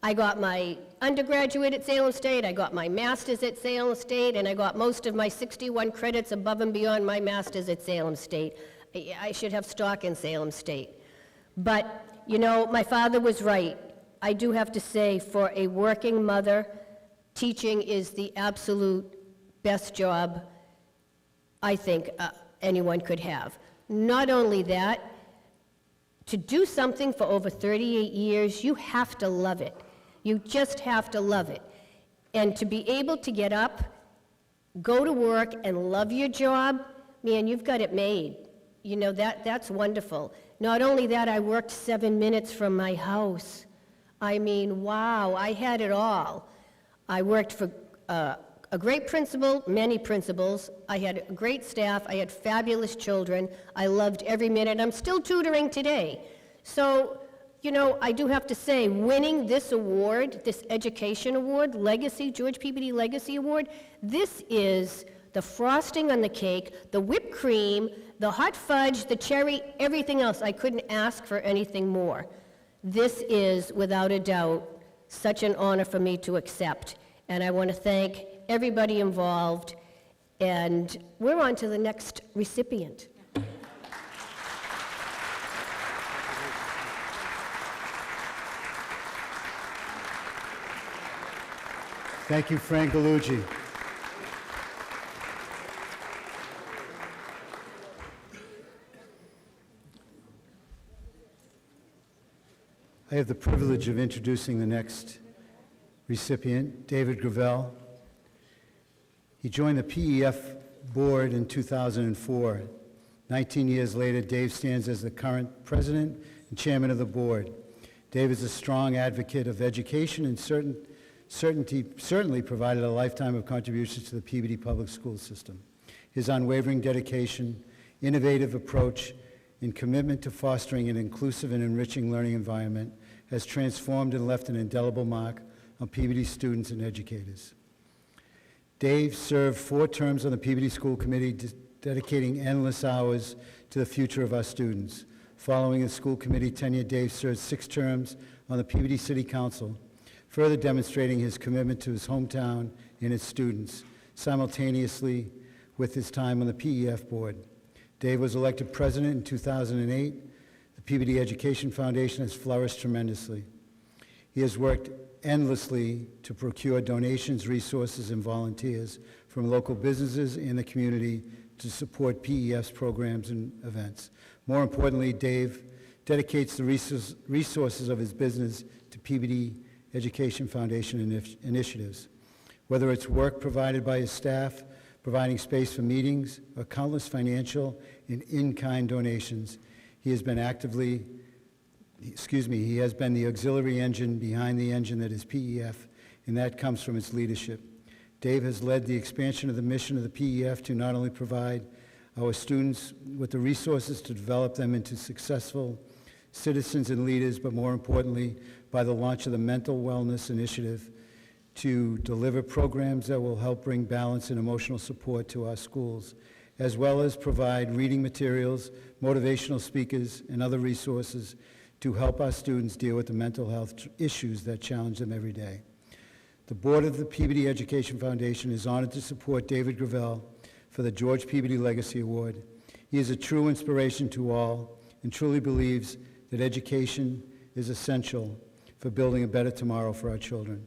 I got my undergraduate at Salem State, I got my master's at Salem State, and I got most of my 61 credits above and beyond my master's at Salem State. I should have stock in Salem State. But, my father was right. I do have to say, for a working mother, teaching is the absolute best job I think anyone could have. Not only that, to do something for over 38 years, you have to love it. You just have to love it. And to be able to get up, go to work, and love your job, man, you've got it made. That's wonderful. Not only that, I worked 7 minutes from my house. I mean, wow, I had it all. I worked for a great principal, many principals. I had a great staff. I had fabulous children. I loved every minute. I'm still tutoring today. So, I do have to say, winning this award, this education award, George Peabody Legacy Award, this is the frosting on the cake, the whipped cream, the hot fudge, the cherry, everything else. I couldn't ask for anything more. This is, without a doubt, such an honor for me to accept. And I want to thank everybody involved. And we're on to the next recipient. Thank you, Frank Gallucci. I have the privilege of introducing the next recipient, David Gravel. He joined the PEF board in 2004. 19 years later, Dave stands as the current president and chairman of the board. Dave is a strong advocate of education and certainly provided a lifetime of contributions to the Peabody public school system. His unwavering dedication, innovative approach, and commitment to fostering an inclusive and enriching learning environment has transformed and left an indelible mark on Peabody students and educators. Dave served 4 terms on the Peabody School Committee, dedicating endless hours to the future of our students. Following his school committee tenure, Dave served 6 terms on the Peabody City Council, further demonstrating his commitment to his hometown and its students, simultaneously with his time on the PEF board. Dave was elected president in 2008. The Peabody Education Foundation has flourished tremendously. He has worked endlessly to procure donations, resources, and volunteers from local businesses in the community to support PEF's programs and events. More importantly, Dave dedicates the resources of his business to Peabody Education Foundation initiatives. Whether it's work provided by his staff, providing space for meetings, or countless financial and in-kind donations, he has been the auxiliary engine behind the engine that is PEF, and that comes from its leadership. Dave has led the expansion of the mission of the PEF to not only provide our students with the resources to develop them into successful citizens and leaders, but more importantly, by the launch of the Mental Wellness Initiative to deliver programs that will help bring balance and emotional support to our schools, as well as provide reading materials, motivational speakers, and other resources to help our students deal with the mental health issues that challenge them every day. The board of the Peabody Education Foundation is honored to support David Gravel for the George Peabody Legacy Award. He is a true inspiration to all and truly believes that education is essential for building a better tomorrow for our children.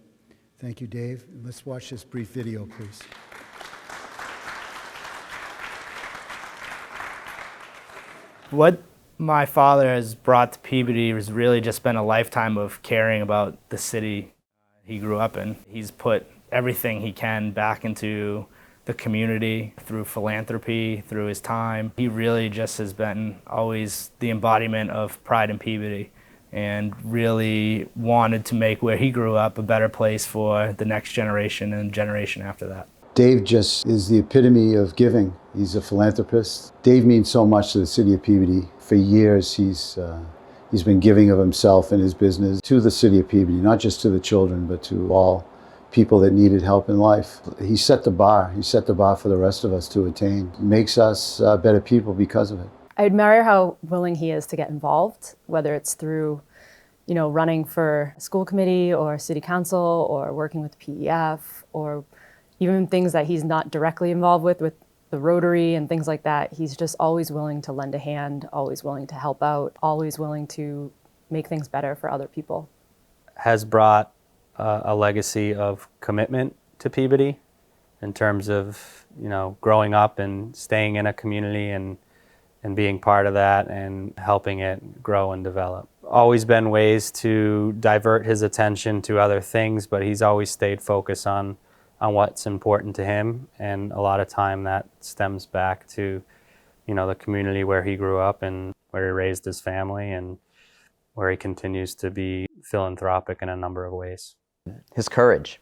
Thank you, Dave. Let's watch this brief video, please. What my father has brought to Peabody has really just been a lifetime of caring about the city he grew up in. He's put everything he can back into the community through philanthropy, through his time. He really just has been always the embodiment of pride in Peabody and really wanted to make where he grew up a better place for the next generation and generation after that. Dave just is the epitome of giving. He's a philanthropist. Dave means so much to the city of Peabody. For years, he's been giving of himself and his business to the city of Peabody, not just to the children, but to all people that needed help in life. He set the bar. He set the bar for the rest of us to attain. He makes us better people because of it. I admire how willing he is to get involved, whether it's through, running for a school committee or city council or working with PEF or even things that he's not directly involved with the Rotary and things like that. He's just always willing to lend a hand, always willing to help out, always willing to make things better for other people. Has brought a legacy of commitment to Peabody in terms of, growing up and staying in a community and being part of that and helping it grow and develop. Always been ways to divert his attention to other things, but he's always stayed focused on what's important to him, and a lot of time that stems back to, the community where he grew up and where he raised his family and where he continues to be philanthropic in a number of ways. His courage.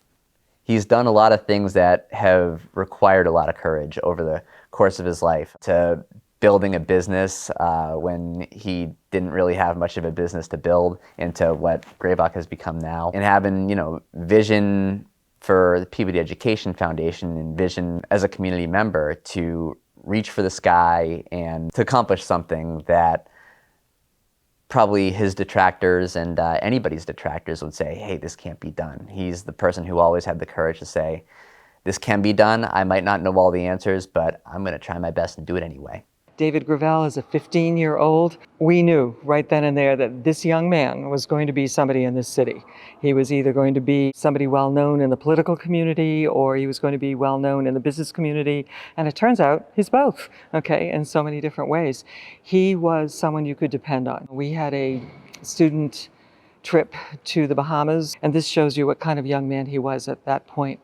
He's done a lot of things that have required a lot of courage over the course of his life. To building a business when he didn't really have much of a business to build, into what Greybuck has become now, and having, vision for the Peabody Education Foundation and vision as a community member to reach for the sky and to accomplish something that probably his detractors and anybody's detractors would say, hey, this can't be done. He's the person who always had the courage to say, this can be done. I might not know all the answers, but I'm going to try my best and do it anyway. David Gravel, as a 15-year-old, we knew right then and there that this young man was going to be somebody in this city. He was either going to be somebody well-known in the political community or he was going to be well-known in the business community. And it turns out he's both, in so many different ways. He was someone you could depend on. We had a student trip to the Bahamas, and this shows you what kind of young man he was at that point.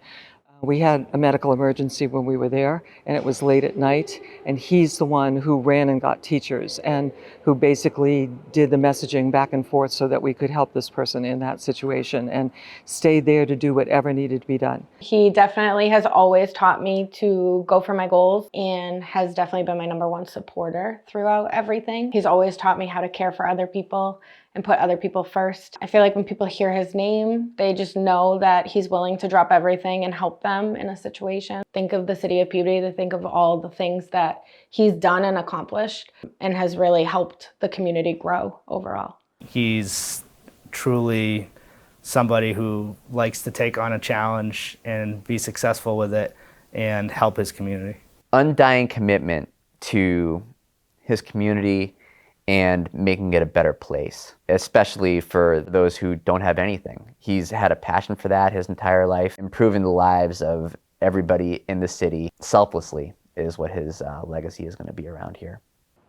We had a medical emergency when we were there, and it was late at night, and he's the one who ran and got teachers and who basically did the messaging back and forth so that we could help this person in that situation and stayed there to do whatever needed to be done. He definitely has always taught me to go for my goals and has definitely been my #1 supporter throughout everything. He's always taught me how to care for other people and put other people first. I feel like when people hear his name, they just know that he's willing to drop everything and help them in a situation. Think of the city of Peabody, to think of all the things that he's done and accomplished and has really helped the community grow overall. He's truly somebody who likes to take on a challenge and be successful with it and help his community. Undying commitment to his community and making it a better place, especially for those who don't have anything. He's had a passion for that his entire life, improving the lives of everybody in the city selflessly. is what his legacy is going to be around here.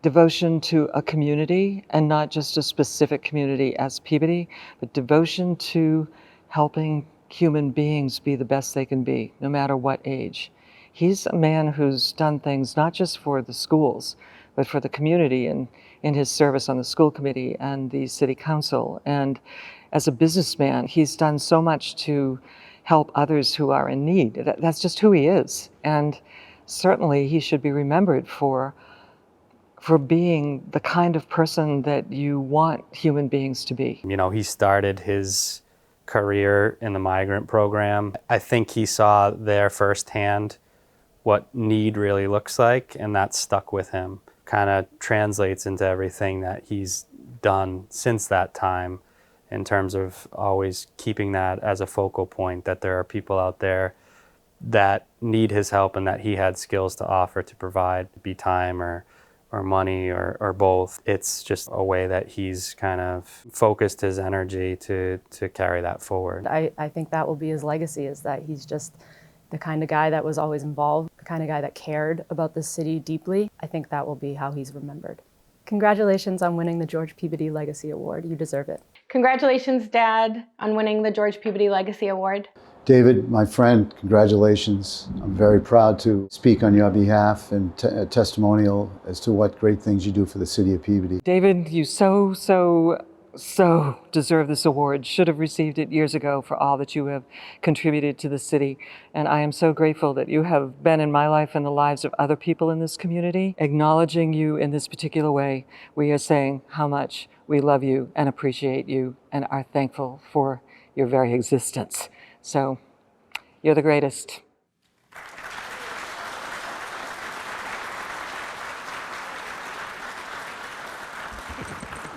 Devotion to a community, and not just a specific community as Peabody, but devotion to helping human beings be the best they can be, no matter what age. He's a man who's done things not just for the schools, but for the community, and in his service on the school committee and the city council. And as a businessman, he's done so much to help others who are in need. That's just who he is. And certainly he should be remembered for being the kind of person that you want human beings to be. You know, he started his career in the migrant program. I think he saw there firsthand what need really looks like, and that stuck with him. Kind of translates into everything that he's done since that time, in terms of always keeping that as a focal point, that there are people out there that need his help and that he had skills to offer to provide, be time or money or both. It's just a way that he's kind of focused his energy to carry that forward. I think that will be his legacy, is that he's just the kind of guy that was always involved, the kind of guy that cared about the city deeply. I think that will be how he's remembered. Congratulations on winning the George Peabody Legacy Award. You deserve it. Congratulations, Dad, on winning the George Peabody Legacy Award. David, my friend, congratulations. I'm very proud to speak on your behalf and a testimonial as to what great things you do for the city of Peabody. David, you so deserve this award. Should have received it years ago for all that you have contributed to the city. And I am so grateful that you have been in my life and the lives of other people in this community. Acknowledging you in this particular way, we are saying how much we love you and appreciate you and are thankful for your very existence. So, you're the greatest.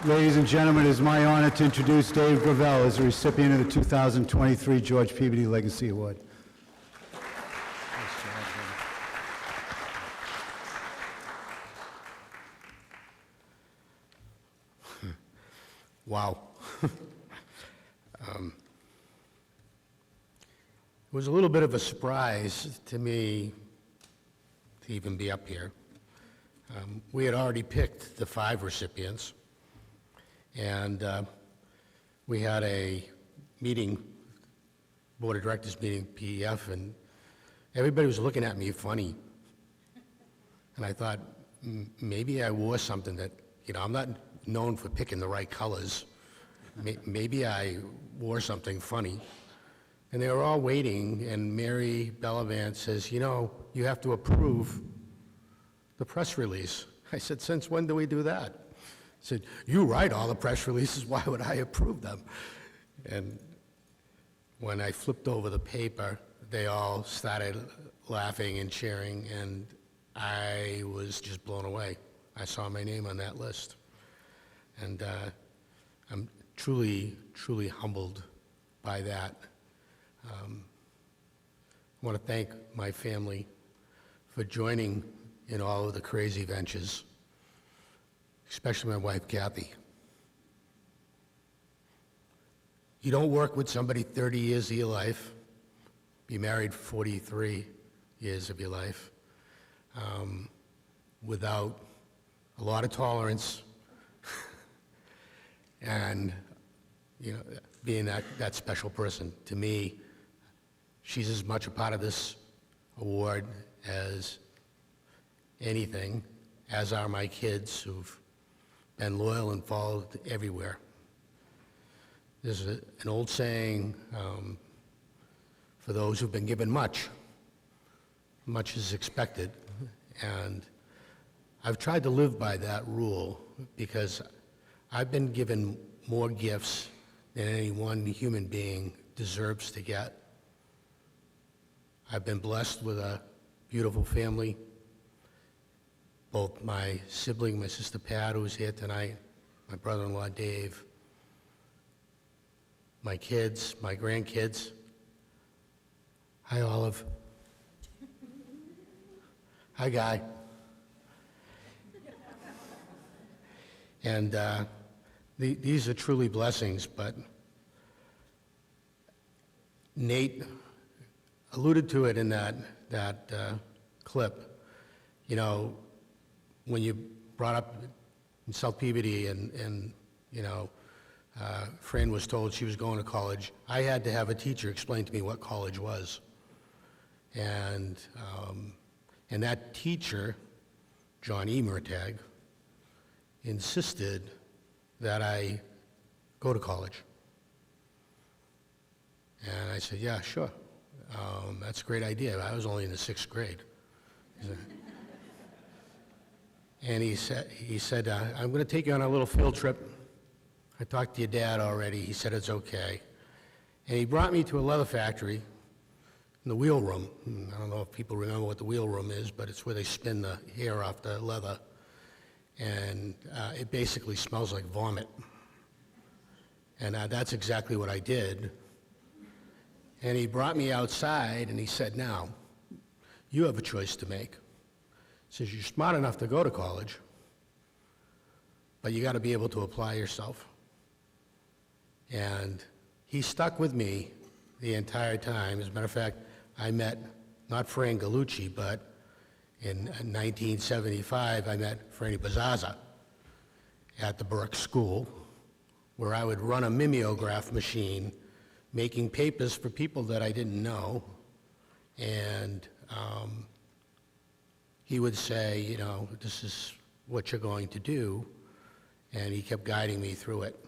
Ladies and gentlemen, it is my honor to introduce Dave Gravel as the recipient of the 2023 George Peabody Legacy Award. Wow. It was a little bit of a surprise to me to even be up here. We had already picked the 5 recipients, and we had a meeting, Board of Directors meeting, PEF, and everybody was looking at me funny. And I thought, maybe I wore something that, I'm not known for picking the right colors. Maybe I wore something funny. And they were all waiting, and Mary Bellavant says, you have to approve the press release. I said, since when do we do that? I said, you write all the press releases, why would I approve them? And when I flipped over the paper, they all started laughing and cheering, and I was just blown away. I saw my name on that list. And I'm truly, truly humbled by that. I want to thank my family for joining in all of the crazy ventures, especially my wife, Kathy. You don't work with somebody 30 years of your life, be married 43 years of your life, without a lot of tolerance and being that special person. To me, she's as much a part of this award as anything, as are my kids who've been loyal and followed everywhere. There's an old saying, for those who've been given much, much is expected. And I've tried to live by that rule because I've been given more gifts than any one human being deserves to get. I've been blessed with a beautiful family. Both my sibling, my sister Pat, who's here tonight, my brother-in-law Dave, my kids, my grandkids. Hi, Olive. Hi, Guy. And these are truly blessings, but Nate alluded to it in that clip. you know, when you brought up in South Peabody and you know, Fran was told she was going to college, I had to have a teacher explain to me what college was. And that teacher, John E. Murtagh, insisted that I go to college. And I said, yeah, sure. That's a great idea. I was only in the 6th grade. And he said, I'm going to take you on a little field trip. I talked to your dad already. He said it's okay. And he brought me to a leather factory in the wheel room. I don't know if people remember what the wheel room is, but it's where they spin the hair off the leather. And it basically smells like vomit. And that's exactly what I did. And he brought me outside and he said, now, you have a choice to make. He says, you're smart enough to go to college, but you got to be able to apply yourself. And he stuck with me the entire time. As a matter of fact, I met not Fran Gallucci, but in 1975, I met Franny Bazzaza at the Burke School, where I would run a mimeograph machine, making papers for people that I didn't know. And he would say, you know, this is what you're going to do. And he kept guiding me through it.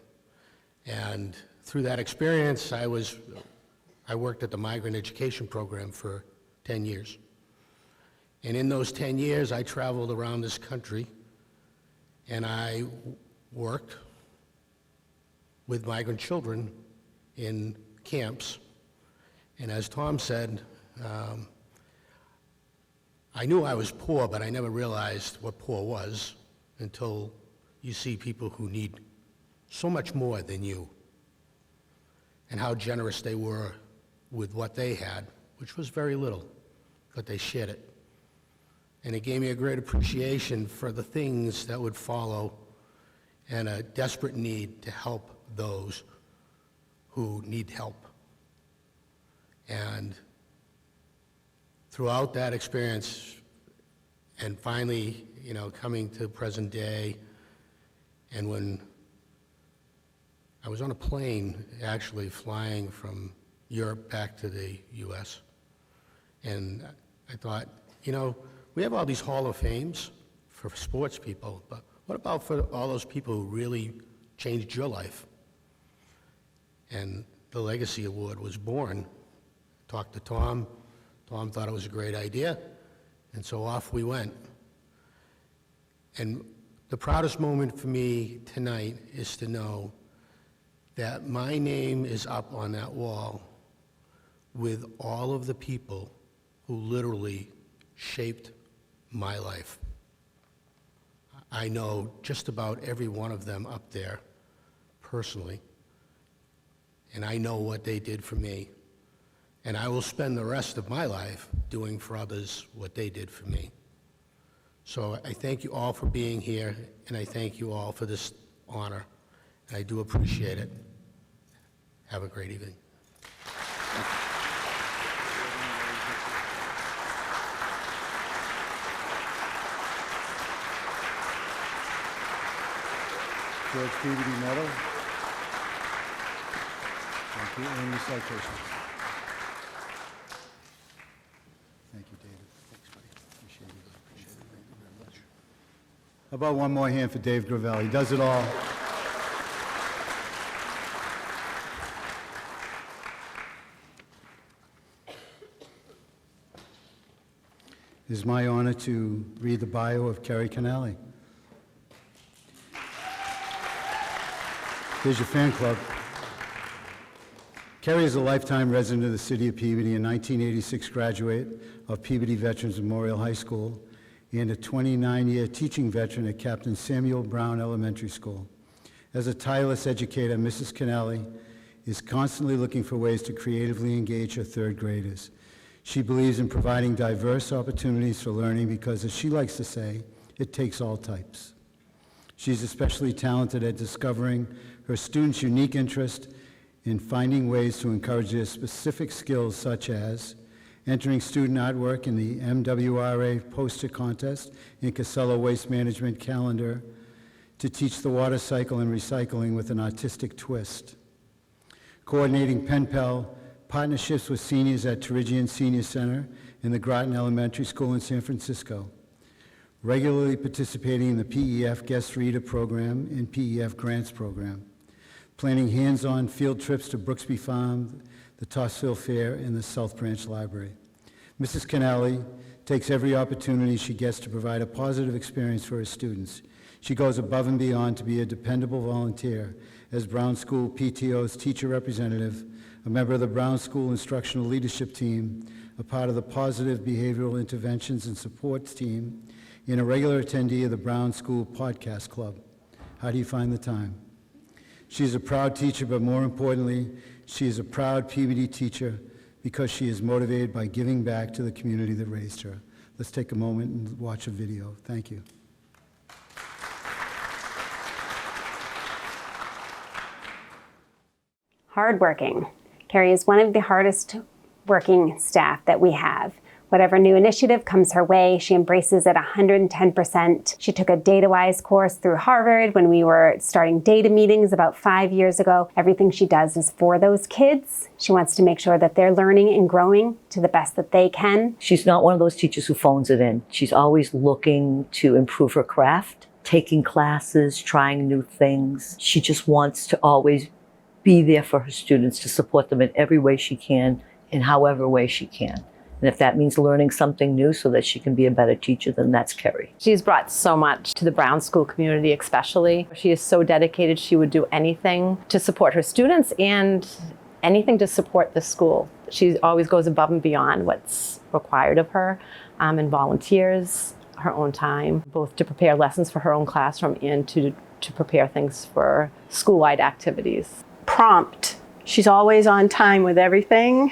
And through that experience, I worked at the migrant education program for 10 years. And in those 10 years, I traveled around this country, and I worked with migrant children in camps. And as Tom said, I knew I was poor, but I never realized what poor was until you see people who need so much more than you, and how generous they were with what they had, which was very little, but they shared it. And it gave me a great appreciation for the things that would follow and a desperate need to help those who need help. And throughout that experience, and finally, you know, coming to present day, and when I was on a plane actually flying from Europe back to the US, and I thought, you know, we have all these Hall of Fames for sports people, but what about for all those people who really changed your life? And the Legacy Award was born. Talked to Tom. Tom thought it was a great idea, and so off we went. And the proudest moment for me tonight is to know that my name is up on that wall with all of the people who literally shaped my life. I know just about every one of them up there personally, and I know what they did for me. And I will spend the rest of my life doing for others what they did for me. So I thank you all for being here, and I thank you all for this honor, and I do appreciate it. Have a great evening. George Peabody Medal. Thank you, and your citation. Thank you, David. Thanks, buddy. Appreciate it. Appreciate it. Thank you very much. How about one more hand for Dave Gravel? He does it all. It is my honor to read the bio of Kerry Canale. Here's your fan club. Kerry is a lifetime resident of the city of Peabody, a 1986 graduate of Peabody Veterans Memorial High School, and a 29-year teaching veteran at Captain Samuel Brown Elementary School. As a tireless educator, Mrs. Canale is constantly looking for ways to creatively engage her third graders. She believes in providing diverse opportunities for learning because, as she likes to say, it takes all types. She's especially talented at discovering her students' unique interest in finding ways to encourage their specific skills, such as entering student artwork in the MWRA poster contest and Casella Waste Management calendar to teach the water cycle and recycling with an artistic twist. Coordinating pen pal partnerships with seniors at Terigian Senior Center and the Groton Elementary School in San Francisco. Regularly participating in the PEF Guest Reader Program and PEF Grants Program. Planning hands-on field trips to Brooksby Farm, the Tossville Fair, and the South Branch Library. Mrs. Canali takes every opportunity she gets to provide a positive experience for her students. She goes above and beyond to be a dependable volunteer as Brown School PTO's teacher representative, a member of the Brown School Instructional Leadership Team, a part of the Positive Behavioral Interventions and Supports Team, and a regular attendee of the Brown School Podcast Club. How do you find the time? She's a proud teacher, but more importantly, she is a proud Peabody teacher because she is motivated by giving back to the community that raised her. Let's take a moment and watch a video. Thank you. Hardworking. Carrie is one of the hardest working staff that we have. Whatever new initiative comes her way, she embraces it 110%. She took a DataWise course through Harvard when we were starting data meetings about 5 years ago. Everything she does is for those kids. She wants to make sure that they're learning and growing to the best that they can. She's not one of those teachers who phones it in. She's always looking to improve her craft, taking classes, trying new things. She just wants to always be there for her students, to support them in every way she can, in however way she can. And if that means learning something new so that she can be a better teacher, then that's Carrie. She's brought so much to the Brown School community especially. She is so dedicated, she would do anything to support her students and anything to support the school. She always goes above and beyond what's required of her and volunteers her own time, both to prepare lessons for her own classroom and to prepare things for school-wide activities. Prompt. She's always on time with everything.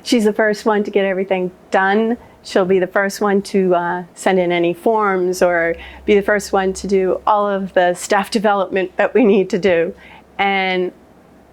She's the first one to get everything done. She'll be the first one to send in any forms or be the first one to do all of the staff development that we need to do. And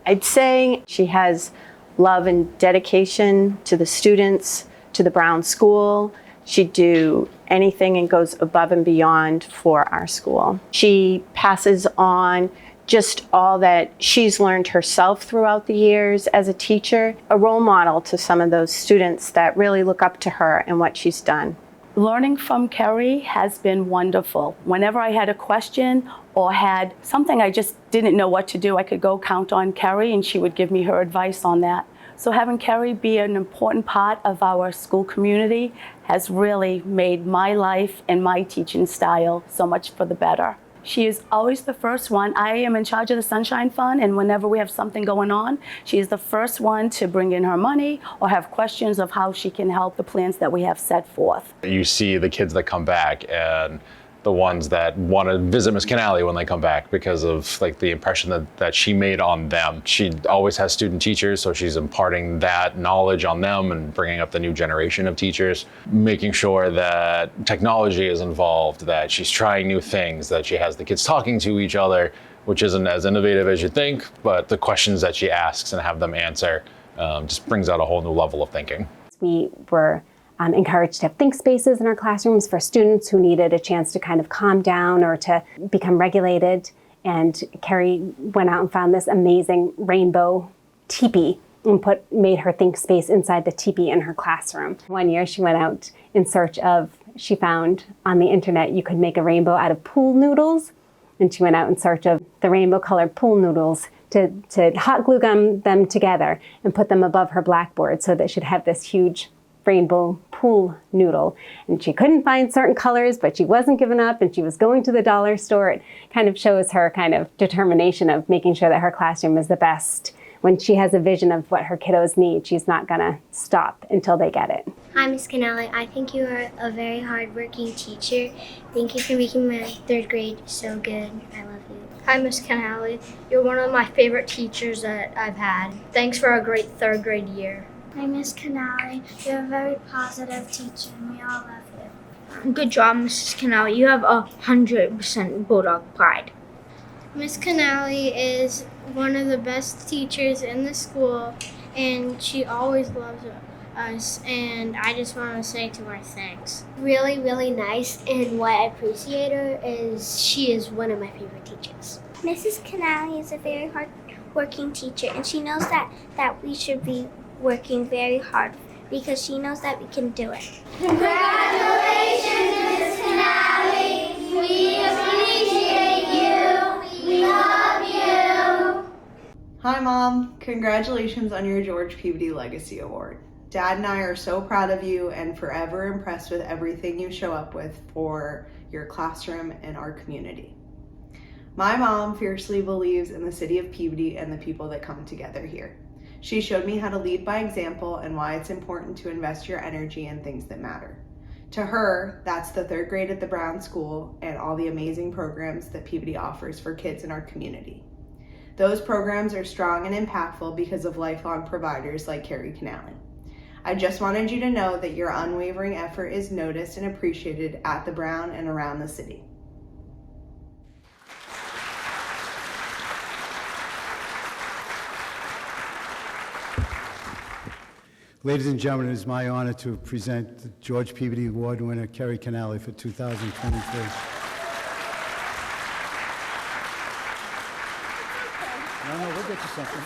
I'd say she has love and dedication to the students, to the Brown School. She'd do anything and goes above and beyond for our school. She passes on just all that she's learned herself throughout the years as a teacher, a role model to some of those students that really look up to her and what she's done. Learning from Carrie has been wonderful. Whenever I had a question or had something I just didn't know what to do, I could go count on Carrie and she would give me her advice on that. So having Carrie be an important part of our school community has really made my life and my teaching style so much for the better. She is always the first one. I am in charge of the Sunshine Fund, and whenever we have something going on, she is the first one to bring in her money or have questions of how she can help the plans that we have set forth. You see the kids that come back and the ones that want to visit Miss Canali when they come back because of like the impression that she made on them. She always has student teachers, so she's imparting that knowledge on them and bringing up the new generation of teachers, making sure that technology is involved, that she's trying new things, that she has the kids talking to each other, which isn't as innovative as you think, but the questions that she asks and have them answer just brings out a whole new level of thinking. We were encouraged to have think spaces in our classrooms for students who needed a chance to kind of calm down or to become regulated. And Carrie went out and found this amazing rainbow teepee and made her think space inside the teepee in her classroom. One year she went out in search of, she found on the internet you could make a rainbow out of pool noodles. And she went out in search of the rainbow colored pool noodles to hot glue gun them together and put them above her blackboard so that she'd have this huge rainbow pool noodle. And she couldn't find certain colors, but she wasn't giving up and she was going to the dollar store. It kind of shows her kind of determination of making sure that her classroom is the best. When she has a vision of what her kiddos need, she's not gonna stop until they get it. Hi, Ms. Canali. I think you are a very hardworking teacher. Thank you for making my third grade so good. I love you. Hi, Ms. Canali. You're one of my favorite teachers that I've had. Thanks for a great third grade year. Hi, Ms. Canali. You're a very positive teacher, and we all love you. Good job, Mrs. Canali. You have 100% Bulldog pride. Ms. Canali is one of the best teachers in the school, and she always loves us, and I just want to say to her thanks. Really, really nice, and what I appreciate her is she is one of my favorite teachers. Mrs. Canali is a very hard-working teacher, and she knows that we should be working very hard because she knows that we can do it. Congratulations, Mrs. Canali. We appreciate you. We love you. Hi, Mom. Congratulations on your George Peabody Legacy Award. Dad and I are so proud of you and forever impressed with everything you show up with for your classroom and our community. My mom fiercely believes in the city of Peabody and the people that come together here. She showed me how to lead by example and why it's important to invest your energy in things that matter. To her, that's the 3rd grade at the Brown School and all the amazing programs that Peabody offers for kids in our community. Those programs are strong and impactful because of lifelong providers like Carrie Canali. I just wanted you to know that your unwavering effort is noticed and appreciated at the Brown and around the city. Ladies and gentlemen, it is my honor to present the George Peabody Award winner, Carrie Canali, for 2023. No, we'll get you something.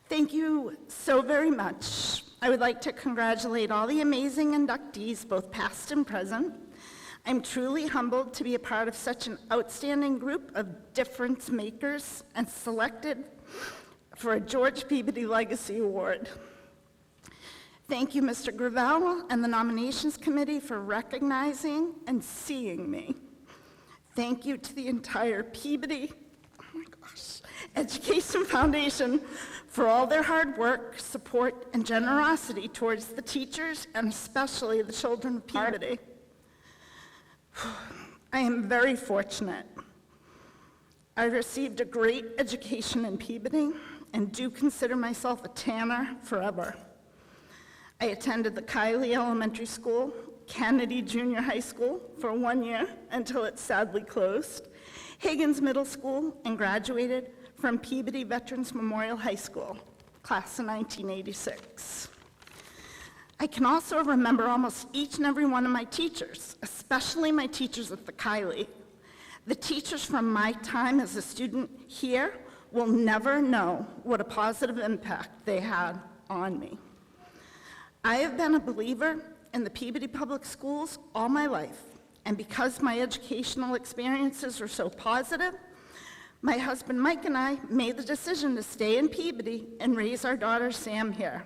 Thank you so very much. I would like to congratulate all the amazing inductees, both past and present. I'm truly humbled to be a part of such an outstanding group of difference makers and selected for a George Peabody Legacy Award. Thank you, Mr. Gravel and the Nominations Committee for recognizing and seeing me. Thank you to the entire Peabody, Education Foundation for all their hard work, support, and generosity towards the teachers and especially the children of Peabody. I am very fortunate. I received a great education in Peabody and do consider myself a Tanner forever. I attended the Kiley Elementary School, Kennedy Junior High School for 1 year until it sadly closed, Higgins Middle School, and graduated from Peabody Veterans Memorial High School, class of 1986. I can also remember almost each and every one of my teachers, especially my teachers at the Kiley. The teachers from my time as a student here will never know what a positive impact they had on me. I have been a believer in the Peabody Public Schools all my life, and because my educational experiences are so positive, my husband Mike and I made the decision to stay in Peabody and raise our daughter Sam here.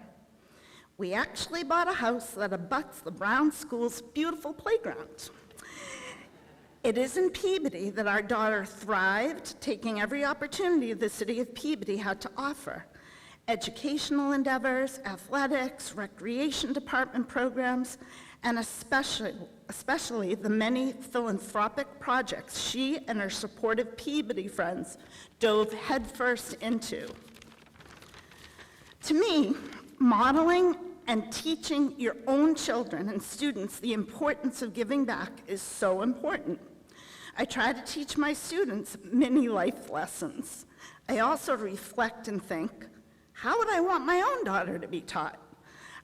We actually bought a house that abuts the Brown School's beautiful playground. It is in Peabody that our daughter thrived, taking every opportunity the city of Peabody had to offer. Educational endeavors, athletics, recreation department programs, and especially the many philanthropic projects she and her supportive Peabody friends dove headfirst into. To me, modeling and teaching your own children and students the importance of giving back is so important. I try to teach my students many life lessons. I also reflect and think, how would I want my own daughter to be taught?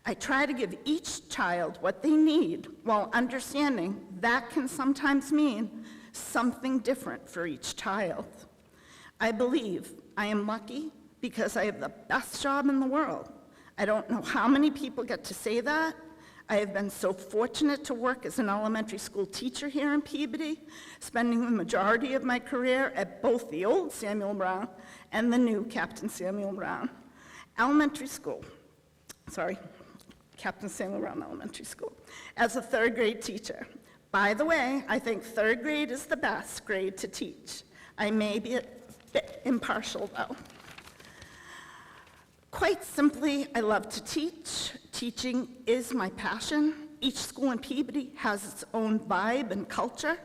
I try to give each child what they need while understanding that can sometimes mean something different for each child. I believe I am lucky because I have the best job in the world. I don't know how many people get to say that. I have been so fortunate to work as an elementary school teacher here in Peabody, spending the majority of my career at both the old Samuel Brown and the new Captain Samuel Brown Elementary School. Captain Samuel Brown Elementary School, as a 3rd grade teacher. By the way, I think 3rd grade is the best grade to teach. I may be a bit impartial though. Quite simply, I love to teach. Teaching is my passion. Each school in Peabody has its own vibe and culture.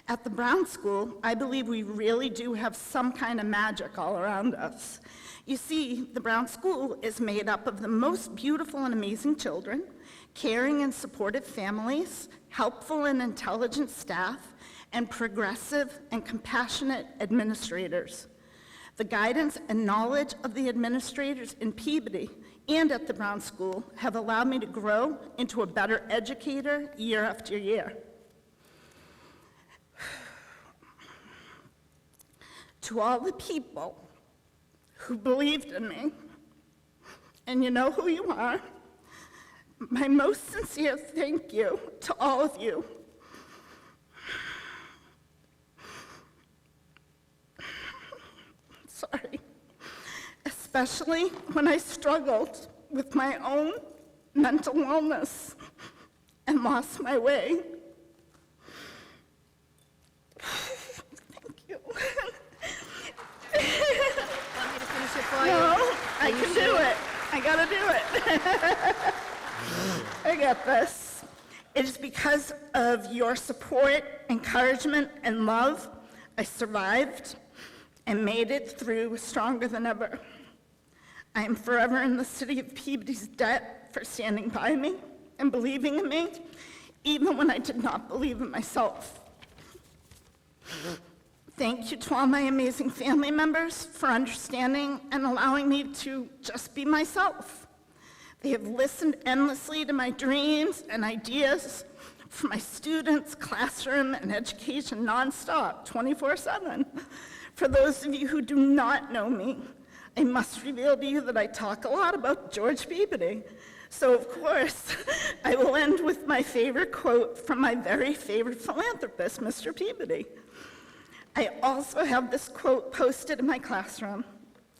At the Brown School, I believe we really do have some kind of magic all around us. You see, the Brown School is made up of the most beautiful and amazing children. caring and supportive families, helpful and intelligent staff, and progressive and compassionate administrators. The guidance and knowledge of the administrators in Peabody and at the Brown School have allowed me to grow into a better educator year after year. To all the people who believed in me, and you know who you are, my most sincere thank you to all of you. Sorry. Especially when I struggled with my own mental wellness and lost my way. Thank you. Want me to finish it for you? No, I can do it. I gotta do it. I got this. It is because of your support, encouragement, and love I survived and made it through stronger than ever. I am forever in the city of Peabody's debt for standing by me and believing in me, even when I did not believe in myself. Thank you to all my amazing family members for understanding and allowing me to just be myself. They have listened endlessly to my dreams and ideas for my students, classroom, and education nonstop, 24/7. For those of you who do not know me, I must reveal to you that I talk a lot about George Peabody. So of course, I will end with my favorite quote from my very favorite philanthropist, Mr. Peabody. I also have this quote posted in my classroom: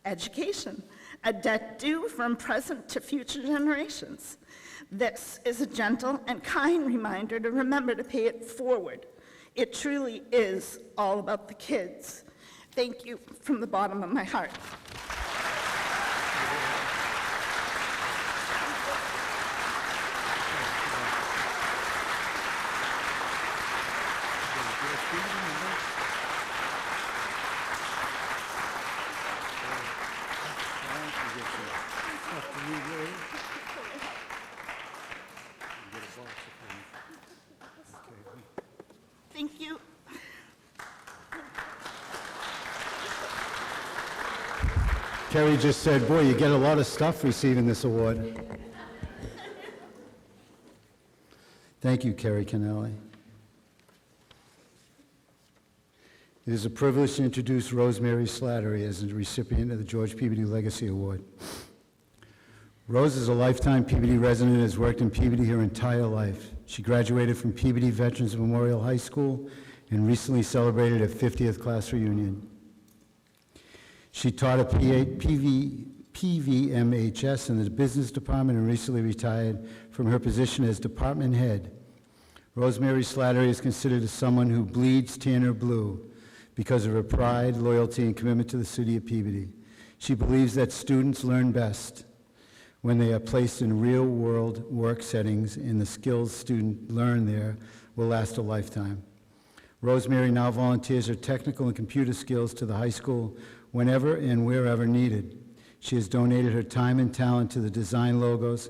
education, a debt due from present to future generations. This is a gentle and kind reminder to remember to pay it forward. It truly is all about the kids. Thank you from the bottom of my heart. Thank you. Kerry just said, boy, you get a lot of stuff receiving this award. Thank you, Kerry Kennelly. It is a privilege to introduce Rosemary Slattery as the recipient of the George Peabody Legacy Award. Rose is a lifetime Peabody resident and has worked in Peabody her entire life. She graduated from Peabody Veterans Memorial High School and recently celebrated her 50th class reunion. She taught at PVMHS in the business department and recently retired from her position as department head. Rosemary Slattery is considered as someone who bleeds Tanner blue because of her pride, loyalty, and commitment to the city of Peabody. She believes that students learn best when they are placed in real-world work settings, and the skills students learn there will last a lifetime. Rosemary now volunteers her technical and computer skills to the high school whenever and wherever needed. She has donated her time and talent to design logos,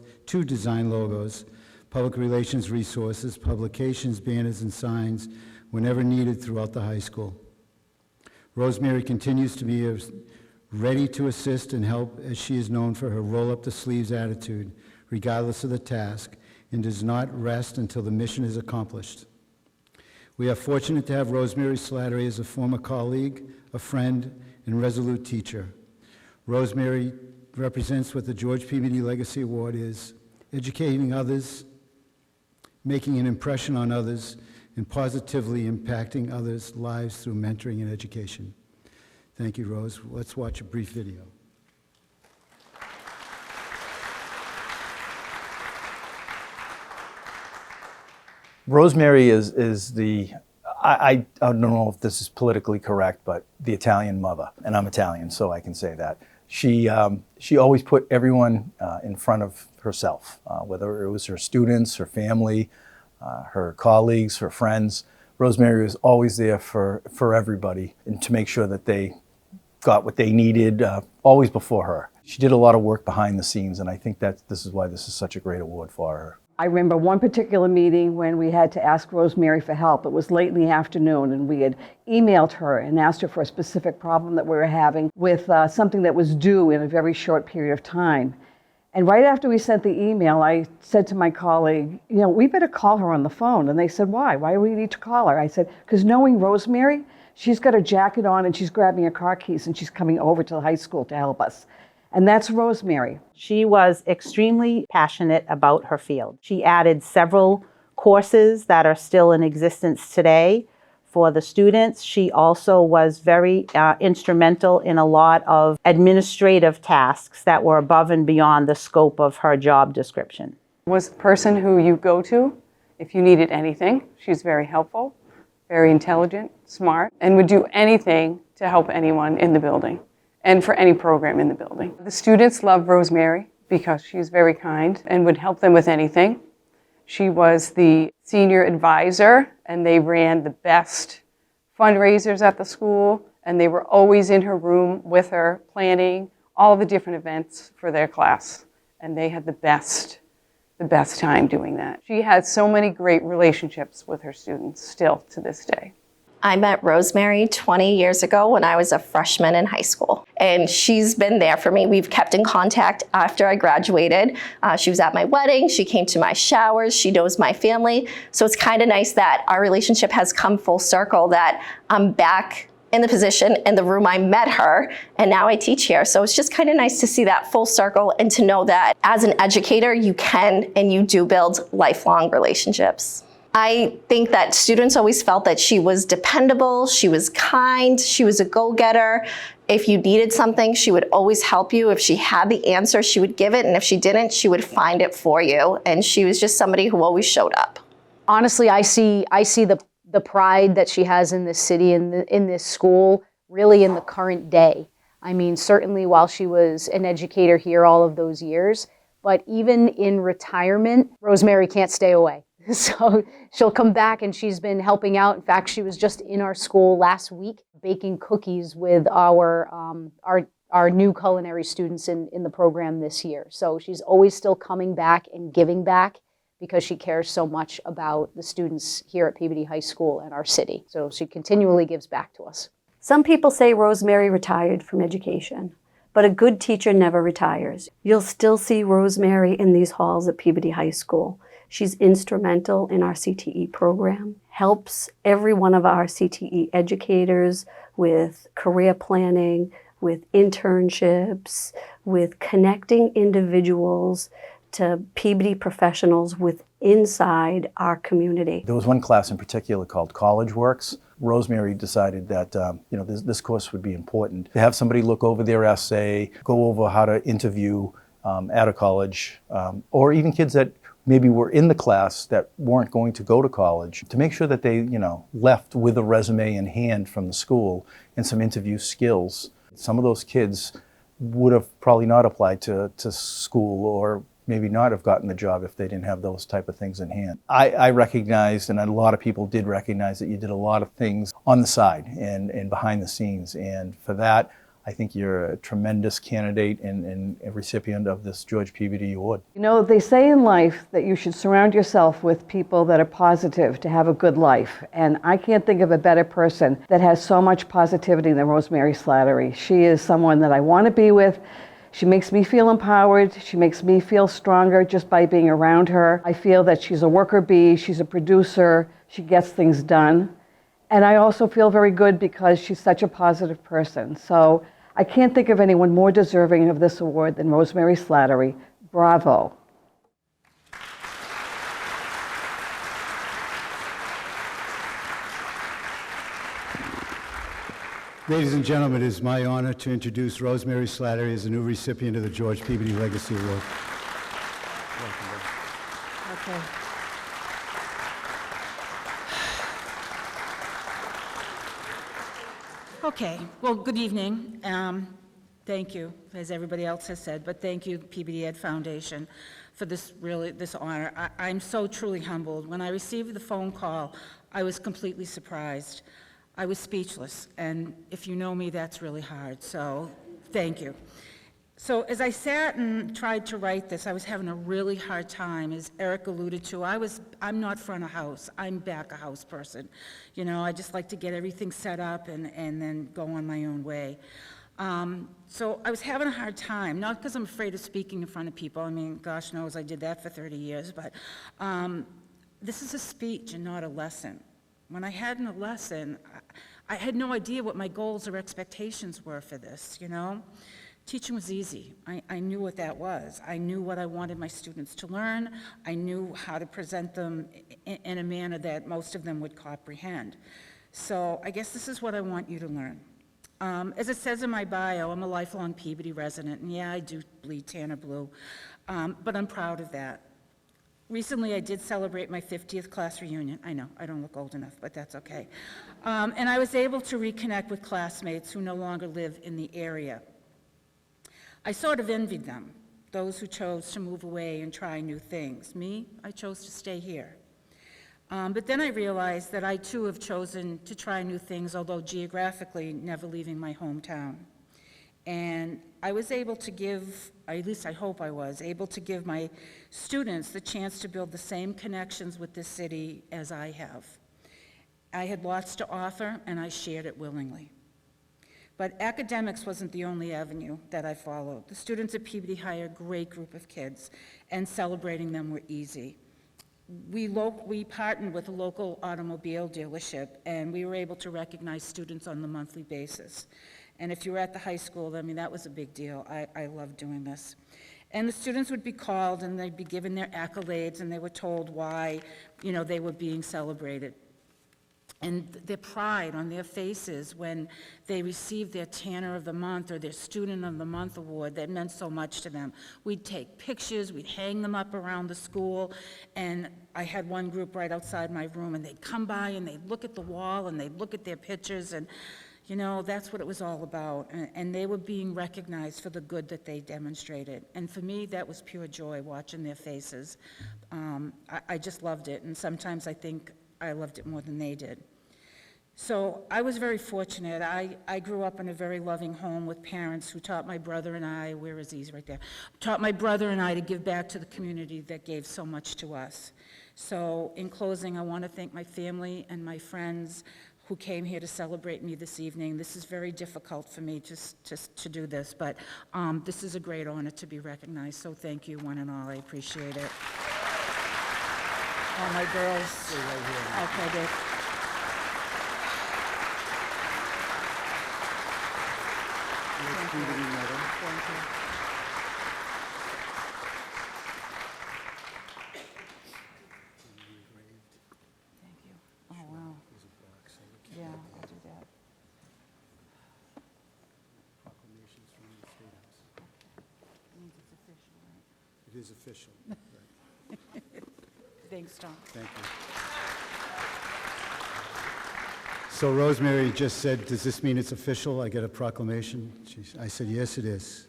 public relations resources, publications, banners, and signs whenever needed throughout the high school. Rosemary continues to be ready to assist and help, as she is known for her roll-up-the-sleeves attitude, regardless of the task, and does not rest until the mission is accomplished. We are fortunate to have Rosemary Slattery as a former colleague, a friend, and resolute teacher. Rosemary represents what the George Peabody Legacy Award is: educating others, making an impression on others, and positively impacting others' lives through mentoring and education. Thank you, Rose. Let's watch a brief video. Rosemary is the, I don't know if this is politically correct, but the Italian mother, and I'm Italian, so I can say that. She always put everyone in front of herself, whether it was her students, her family, her colleagues, her friends. Rosemary was always there for everybody, and to make sure that they got what they needed, always before her. She did a lot of work behind the scenes, and I think that this is why this is such a great award for her. I remember one particular meeting when we had to ask Rosemary for help. It was late in the afternoon, and we had emailed her and asked her for a specific problem that we were having with something that was due in a very short period of time. And right after we sent the email, I said to my colleague, you know, we better call her on the phone. And they said, why? Why do we need to call her? I said, because knowing Rosemary, she's got her jacket on and she's grabbing her car keys and she's coming over to the high school to help us. And that's Rosemary. She was extremely passionate about her field. She added several courses that are still in existence today for the students. She also was very instrumental in a lot of administrative tasks that were above and beyond the scope of her job description. Was the person who you go to if you needed anything. She's very helpful, very intelligent, smart, and would do anything to help anyone in the building and for any program in the building. The students love Rosemary because she's very kind and would help them with anything. She was the senior advisor, and they ran the best fundraisers at the school, and they were always in her room with her, planning all the different events for their class, and they had the best time doing that. She had so many great relationships with her students still to this day. I met Rosemary 20 years ago when I was a freshman in high school, and she's been there for me. We've kept in contact after I graduated. She was at my wedding, she came to my showers, she knows my family. So it's kind of nice that our relationship has come full circle, that I'm back in the position in the room I met her, and now I teach here. So it's just kind of nice to see that full circle and to know that as an educator, you can and you do build lifelong relationships. I think that students always felt that she was dependable, she was kind, she was a go-getter. If you needed something, she would always help you. If she had the answer, she would give it, and if she didn't, she would find it for you. And she was just somebody who always showed up. Honestly, I see the pride that she has in this city and in this school, really in the current day. I mean, certainly while she was an educator here all of those years, but even in retirement, Rosemary can't stay away. So she'll come back, and she's been helping out. In fact, she was just in our school last week baking cookies with our new culinary students in the program this year. So she's always still coming back and giving back because she cares so much about the students here at Peabody High School and our city. So she continually gives back to us. Some people say Rosemary retired from education, but a good teacher never retires. You'll still see Rosemary in these halls at Peabody High School. She's instrumental in our CTE program, helps every one of our CTE educators with career planning, with internships, with connecting individuals to Peabody professionals inside our community. There was one class in particular called College Works. Rosemary decided that this course would be important. To have somebody look over their essay, go over how to interview at a college, or even kids that maybe were in the class that weren't going to go to college, to make sure that they, left with a resume in hand from the school and some interview skills. Some of those kids would have probably not applied to school, or maybe not have gotten the job if they didn't have those type of things in hand. I recognized, and a lot of people did recognize, that you did a lot of things on the side and behind the scenes. And for that, I think you're a tremendous candidate and a recipient of this George Peabody Award. You know, they say in life that you should surround yourself with people that are positive to have a good life. And I can't think of a better person that has so much positivity than Rosemary Slattery. She is someone that I want to be with. She makes me feel empowered. She makes me feel stronger just by being around her. I feel that she's a worker bee. She's a producer. She gets things done. And I also feel very good because she's such a positive person. So I can't think of anyone more deserving of this award than Rosemary Slattery. Bravo. Ladies and gentlemen, it is my honor to introduce Rosemary Slattery as the new recipient of the George Peabody Legacy Award. Okay. Okay, well, good evening. Thank you, as everybody else has said, but thank you, Peabody Ed Foundation, for this honor. I'm so truly humbled. When I received the phone call, I was completely surprised. I was speechless, and if you know me, that's really hard, so thank you. So as I sat and tried to write this, I was having a really hard time. As Eric alluded to, I'm not front of house, I'm back of house person. You know, I just like to get everything set up and then go on my own way. So I was having a hard time, not because I'm afraid of speaking in front of people. I mean, gosh knows I did that for 30 years, but this is a speech and not a lesson. When I had a lesson, I had no idea what my goals or expectations were for this, you know? Teaching was easy. I knew what that was. I knew what I wanted my students to learn. I knew how to present them in a manner that most of them would comprehend. So I guess this is what I want you to learn. As it says in my bio, I'm a lifelong Peabody resident, and yeah, I do bleed tan or blue, but I'm proud of that. Recently, I did celebrate my 50th class reunion. I know, I don't look old enough, but that's okay. And I was able to reconnect with classmates who no longer live in the area. I sort of envied them, those who chose to move away and try new things. Me, I chose to stay here. But then I realized that I too have chosen to try new things, although geographically never leaving my hometown. And I was able to give, at least I hope I was, able to give my students the chance to build the same connections with this city as I have. I had lots to offer, and I shared it willingly. But academics wasn't the only avenue that I followed. The students at Peabody High are a great group of kids, and celebrating them were easy. We partnered with a local automobile dealership, and we were able to recognize students on a monthly basis. And if you were at the high school, I mean, that was a big deal. I loved doing this. And the students would be called, and they'd be given their accolades, and they were told why, you know, they were being celebrated. And their pride on their faces when they received their Tanner of the Month or their Student of the Month award, that meant so much to them. We'd take pictures, we'd hang them up around the school, and I had one group right outside my room, and they'd come by and they'd look at the wall and they'd look at their pictures, and you know, that's what it was all about. And they were being recognized for the good that they demonstrated. And for me, that was pure joy, watching their faces. I just loved it, and sometimes I think I loved it more than they did. So I was very fortunate. I grew up in a very loving home with parents who taught my brother and I, where is he? Right there, taught my brother and I to give back to the community that gave so much to us. So in closing, I want to thank my family and my friends who came here to celebrate me this evening. This is very difficult for me to do this, but this is a great honor to be recognized. So thank you, one and all. I appreciate it. All my girls. Okay, good. Thank you. Thank you. Oh, wow. Yeah, I'll do that. Proclamations from the State House. Means it's official, right? It is official. Right. Thanks, Tom. Thank you. So Rosemary just said, does this mean it's official? I get a proclamation? I said, yes, it is.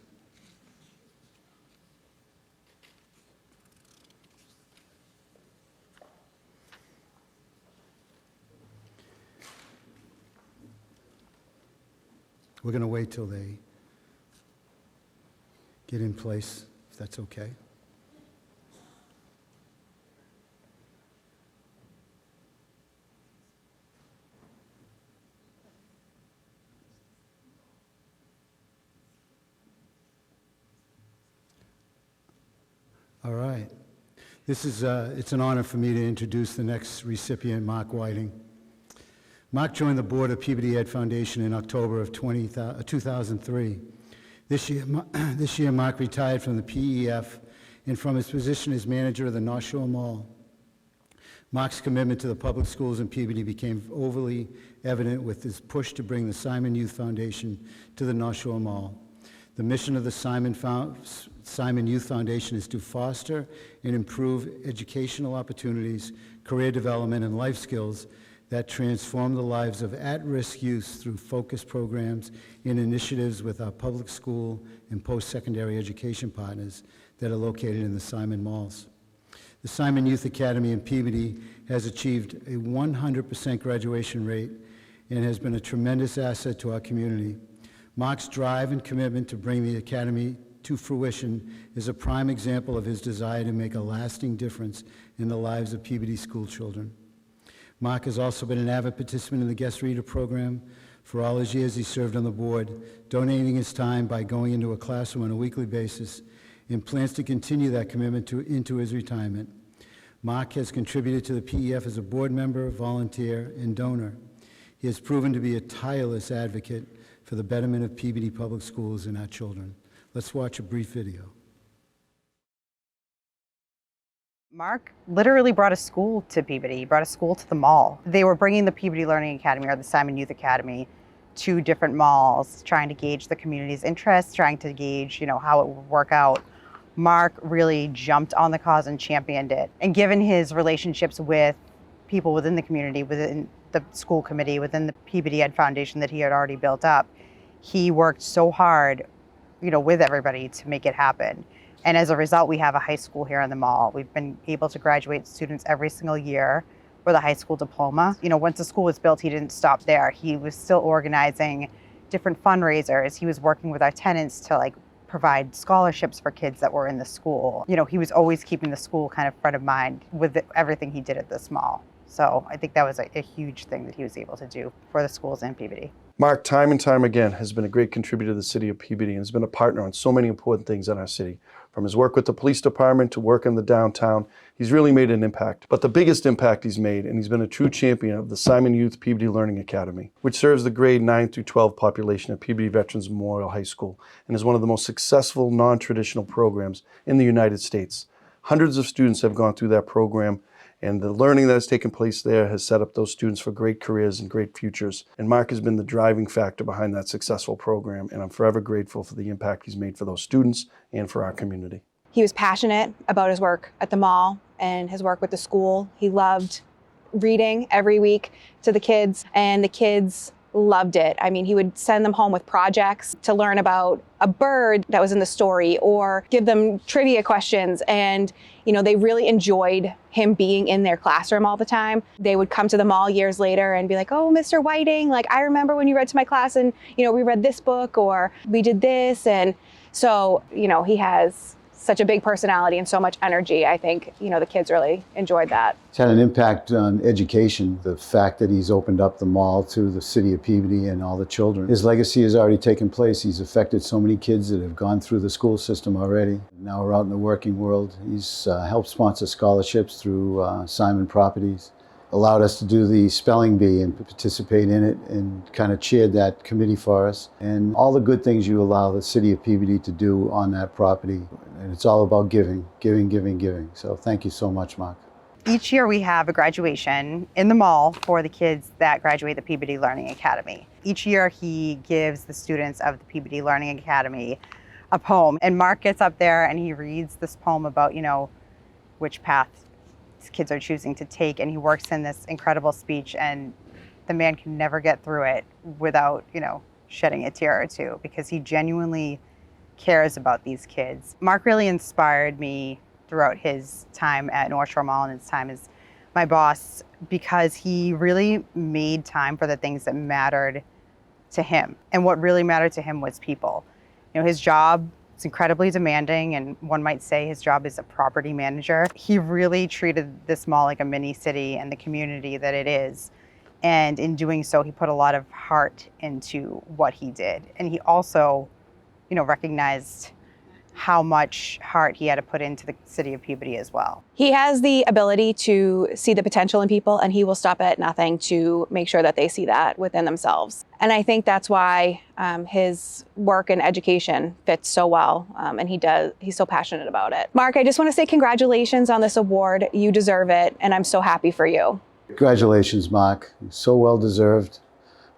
We're going to wait till they get in place, if that's okay. All right. This is, it's an honor for me to introduce the next recipient, Mark Whiting. Mark joined the board of Peabody Ed Foundation in October of 2003. This year, Mark retired from the PEF and from his position as manager of the North Shore Mall. Mark's commitment to the public schools in Peabody became overly evident with his push to bring the Simon Youth Foundation to the North Shore Mall. The mission of the Simon Youth Foundation is to foster and improve educational opportunities, career development, and life skills that transform the lives of at-risk youth through focused programs and initiatives with our public school and post-secondary education partners that are located in the Simon malls. The Simon Youth Academy in Peabody has achieved a 100% graduation rate and has been a tremendous asset to our community. Mark's drive and commitment to bring the Academy to fruition is a prime example of his desire to make a lasting difference in the lives of Peabody school children. Mark has also been an avid participant in the guest reader program. For all his years he served on the board, donating his time by going into a classroom on a weekly basis, and plans to continue that commitment into his retirement. Mark has contributed to the PEF as a board member, volunteer, and donor. He has proven to be a tireless advocate for the betterment of Peabody Public Schools and our children. Let's watch a brief video. Mark literally brought a school to Peabody. He brought a school to the mall. They were bringing the Peabody Learning Academy or the Simon Youth Academy to different malls, trying to gauge the community's interest, trying to gauge, how it would work out. Mark really jumped on the cause and championed it. And given his relationships with people within the community, within the school committee, within the Peabody Ed Foundation that he had already built up, he worked so hard, with everybody to make it happen. And as a result, we have a high school here in the mall. We've been able to graduate students every single year with a high school diploma. Once the school was built, he didn't stop there. He was still organizing different fundraisers. He was working with our tenants to provide scholarships for kids that were in the school. He was always keeping the school kind of front of mind with everything he did at this mall. So I think that was a huge thing that he was able to do for the schools in Peabody. Mark, time and time again, has been a great contributor to the city of Peabody and has been a partner on so many important things in our city. From his work with the police department to work in the downtown, he's really made an impact. But the biggest impact he's made, and he's been a true champion of the Simon Youth Peabody Learning Academy, which serves the grade 9 through 12 population at Peabody Veterans Memorial High School and is one of the most successful non-traditional programs in the United States. Hundreds of students have gone through that program, and the learning that has taken place there has set up those students for great careers and great futures. And Mark has been the driving factor behind that successful program, and I'm forever grateful for the impact he's made for those students and for our community. He was passionate about his work at the mall and his work with the school. He loved reading every week to the kids, and the kids loved it. I mean, he would send them home with projects to learn about a bird that was in the story or give them trivia questions. And, they really enjoyed him being in their classroom all the time. They would come to the mall years later and be like, "Oh, Mr. Whiting, I remember when you read to my class and, we read this book or we did this." And so, he has such a big personality and so much energy. I think, the kids really enjoyed that. It's had an impact on education, the fact that he's opened up the mall to the city of Peabody and all the children. His legacy has already taken place. He's affected so many kids that have gone through the school system already. Now we're out in the working world. He's helped sponsor scholarships through Simon Properties, allowed us to do the spelling bee and participate in it and kind of chaired that committee for us. And all the good things you allow the city of Peabody to do on that property. And it's all about giving. So thank you so much, Mark. Each year we have a graduation in the mall for the kids that graduate the Peabody Learning Academy. Each year he gives the students of the Peabody Learning Academy a poem. And Mark gets up there and he reads this poem about, which path kids are choosing to take, and he works in this incredible speech, and the man can never get through it without, shedding a tear or two, because he genuinely cares about these kids. Mark really inspired me throughout his time at North Shore Mall and his time as my boss, because he really made time for the things that mattered to him. And what really mattered to him was people. His job, it's incredibly demanding, and one might say his job is a property manager. He really treated this mall like a mini city and the community that it is. And in doing so, he put a lot of heart into what he did. And he also, recognized how much heart he had to put into the city of Peabody as well. He has the ability to see the potential in people, and he will stop at nothing to make sure that they see that within themselves. And I think that's why his work in education fits so well, and he's so passionate about it. Mark, I just want to say congratulations on this award. You deserve it, and I'm so happy for you. Congratulations, Mark. So well deserved.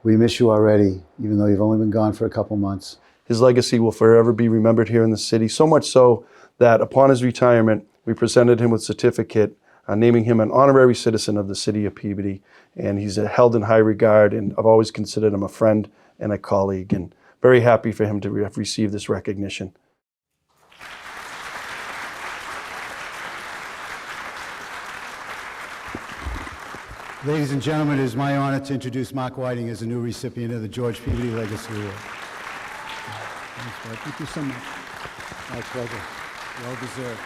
We miss you already, even though you've only been gone for a couple months. His legacy will forever be remembered here in the city, so much so that upon his retirement, we presented him with a certificate naming him an honorary citizen of the city of Peabody. And he's held in high regard, and I've always considered him a friend and a colleague, and very happy for him to have received this recognition. Ladies and gentlemen, it is my honor to introduce Mark Whiting as the new recipient of the George Peabody Legacy Award. Thanks, Mark. Thank you so much. My pleasure. Well deserved.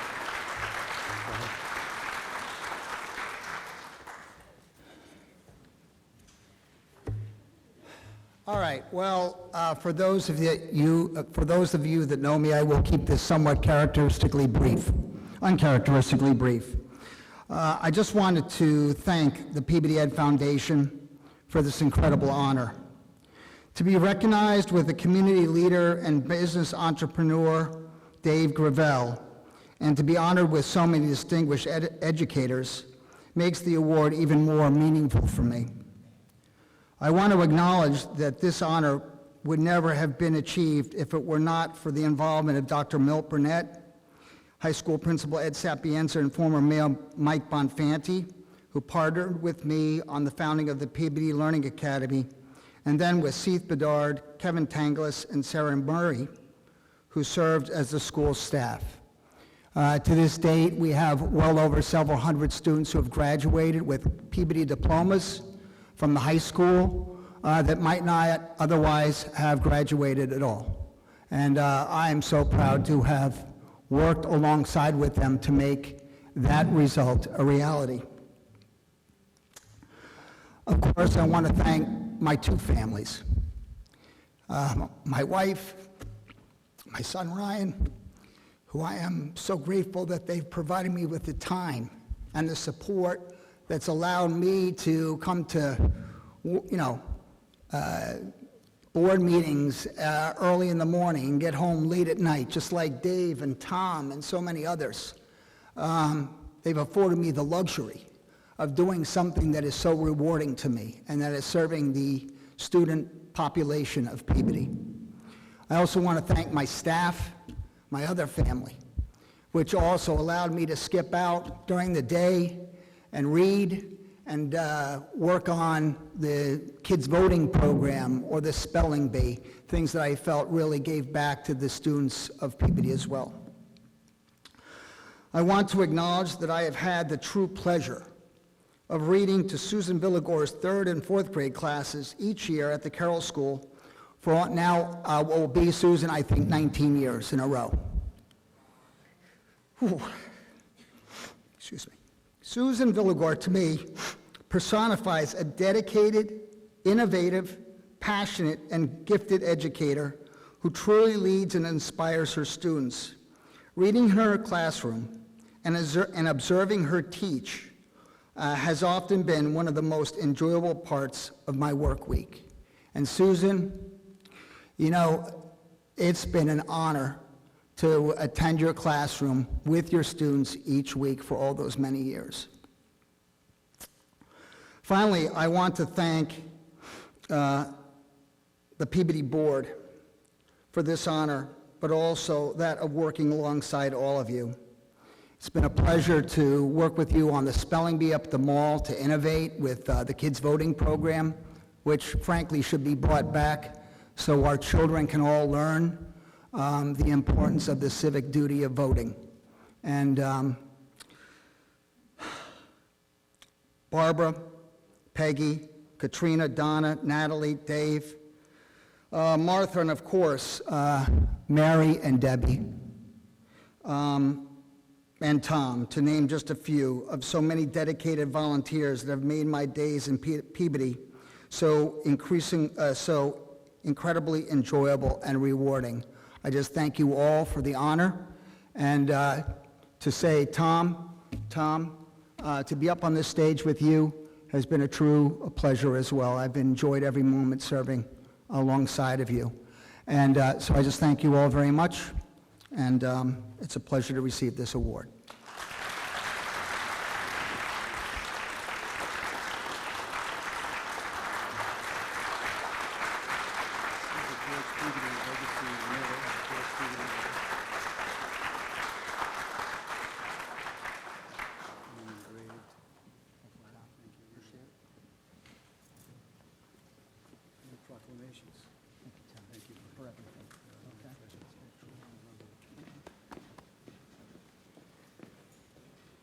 All right. Well, for those of you that know me, I will keep this somewhat uncharacteristically brief. I just wanted to thank the Peabody Ed Foundation for this incredible honor. To be recognized with a community leader and business entrepreneur, Dave Gravel, and to be honored with so many distinguished educators makes the award even more meaningful for me. I want to acknowledge that this honor would never have been achieved if it were not for the involvement of Dr. Milt Burnett, high school principal Ed Sapienza, and former Mayor Mike Bonfanti, who partnered with me on the founding of the Peabody Learning Academy, and then with Seth Bedard, Kevin Tanglis, and Sarah Murray, who served as the school staff. To this date, we have well over several hundred students who have graduated with Peabody diplomas from the high school that might not otherwise have graduated at all. And I am so proud to have worked alongside with them to make that result a reality. Of course, I want to thank my two families, my wife, my son Ryan, who I am so grateful that they've provided me with the time and the support that's allowed me to come to, board meetings early in the morning and get home late at night, just like Dave and Tom and so many others. They've afforded me the luxury of doing something that is so rewarding to me, and that is serving the student population of Peabody. I also want to thank my staff, my other family, which also allowed me to skip out during the day and read and work on the kids' voting program or the spelling bee, things that I felt really gave back to the students of Peabody as well. I want to acknowledge that I have had the true pleasure of reading to Susan Villagor's 3rd and 4th grade classes each year at the Carroll School for now what will be, Susan, I think 19 years in a row. Whew. Excuse me. Susan Villagor, to me, personifies a dedicated, innovative, passionate, and gifted educator who truly leads and inspires her students. Reading in her classroom and observing her teach has often been one of the most enjoyable parts of my work week. And Susan, it's been an honor to attend your classroom with your students each week for all those many years. Finally, I want to thank the Peabody Board for this honor, but also that of working alongside all of you. It's been a pleasure to work with you on the spelling bee up at the mall, to innovate with the kids' voting program, which frankly should be brought back so our children can all learn the importance of the civic duty of voting. And Barbara, Peggy, Katrina, Donna, Natalie, Dave, Martha, and of course, Mary and Debbie, and Tom, to name just a few of so many dedicated volunteers that have made my days in Peabody so incredibly enjoyable and rewarding. I just thank you all for the honor, and to say, Tom, to be up on this stage with you has been a true pleasure as well. I've enjoyed every moment serving alongside of you. And so I just thank you all very much, and it's a pleasure to receive this award.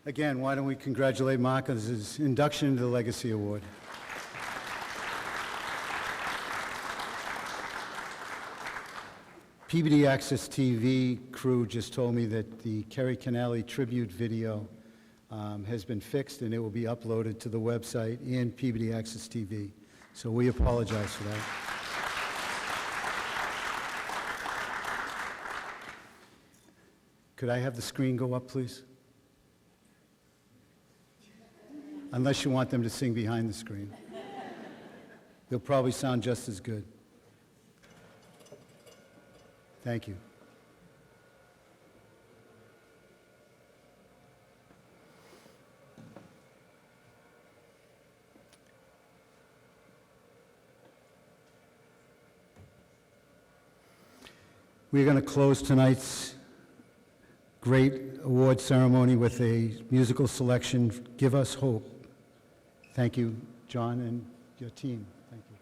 Again, why don't we congratulate Mark on his induction into the Legacy Award. Peabody Access TV crew just told me that the Kerry Canale tribute video has been fixed and it will be uploaded to the website and Peabody Access TV. So we apologize for that. Could I have the screen go up, please? Unless you want them to sing behind the screen. They'll probably sound just as good. Thank you. We're going to close tonight's great award ceremony with a musical selection, Give Us Hope. Thank you, John, and your team. Thank you.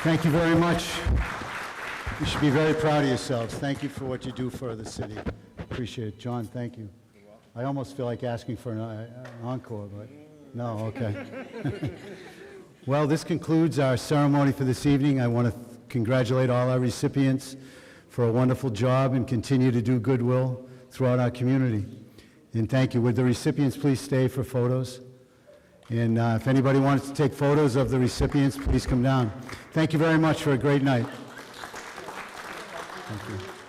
Thank you very much. You should be very proud of yourselves. Thank you for what you do for the city. Appreciate it. John, thank you. I almost feel like asking for an encore, but no, okay. Well, this concludes our ceremony for this evening. I want to congratulate all our recipients for a wonderful job and continue to do goodwill throughout our community. And thank you. Would the recipients please stay for photos? And if anybody wants to take photos of the recipients, please come down. Thank you very much for a great night. Thank you.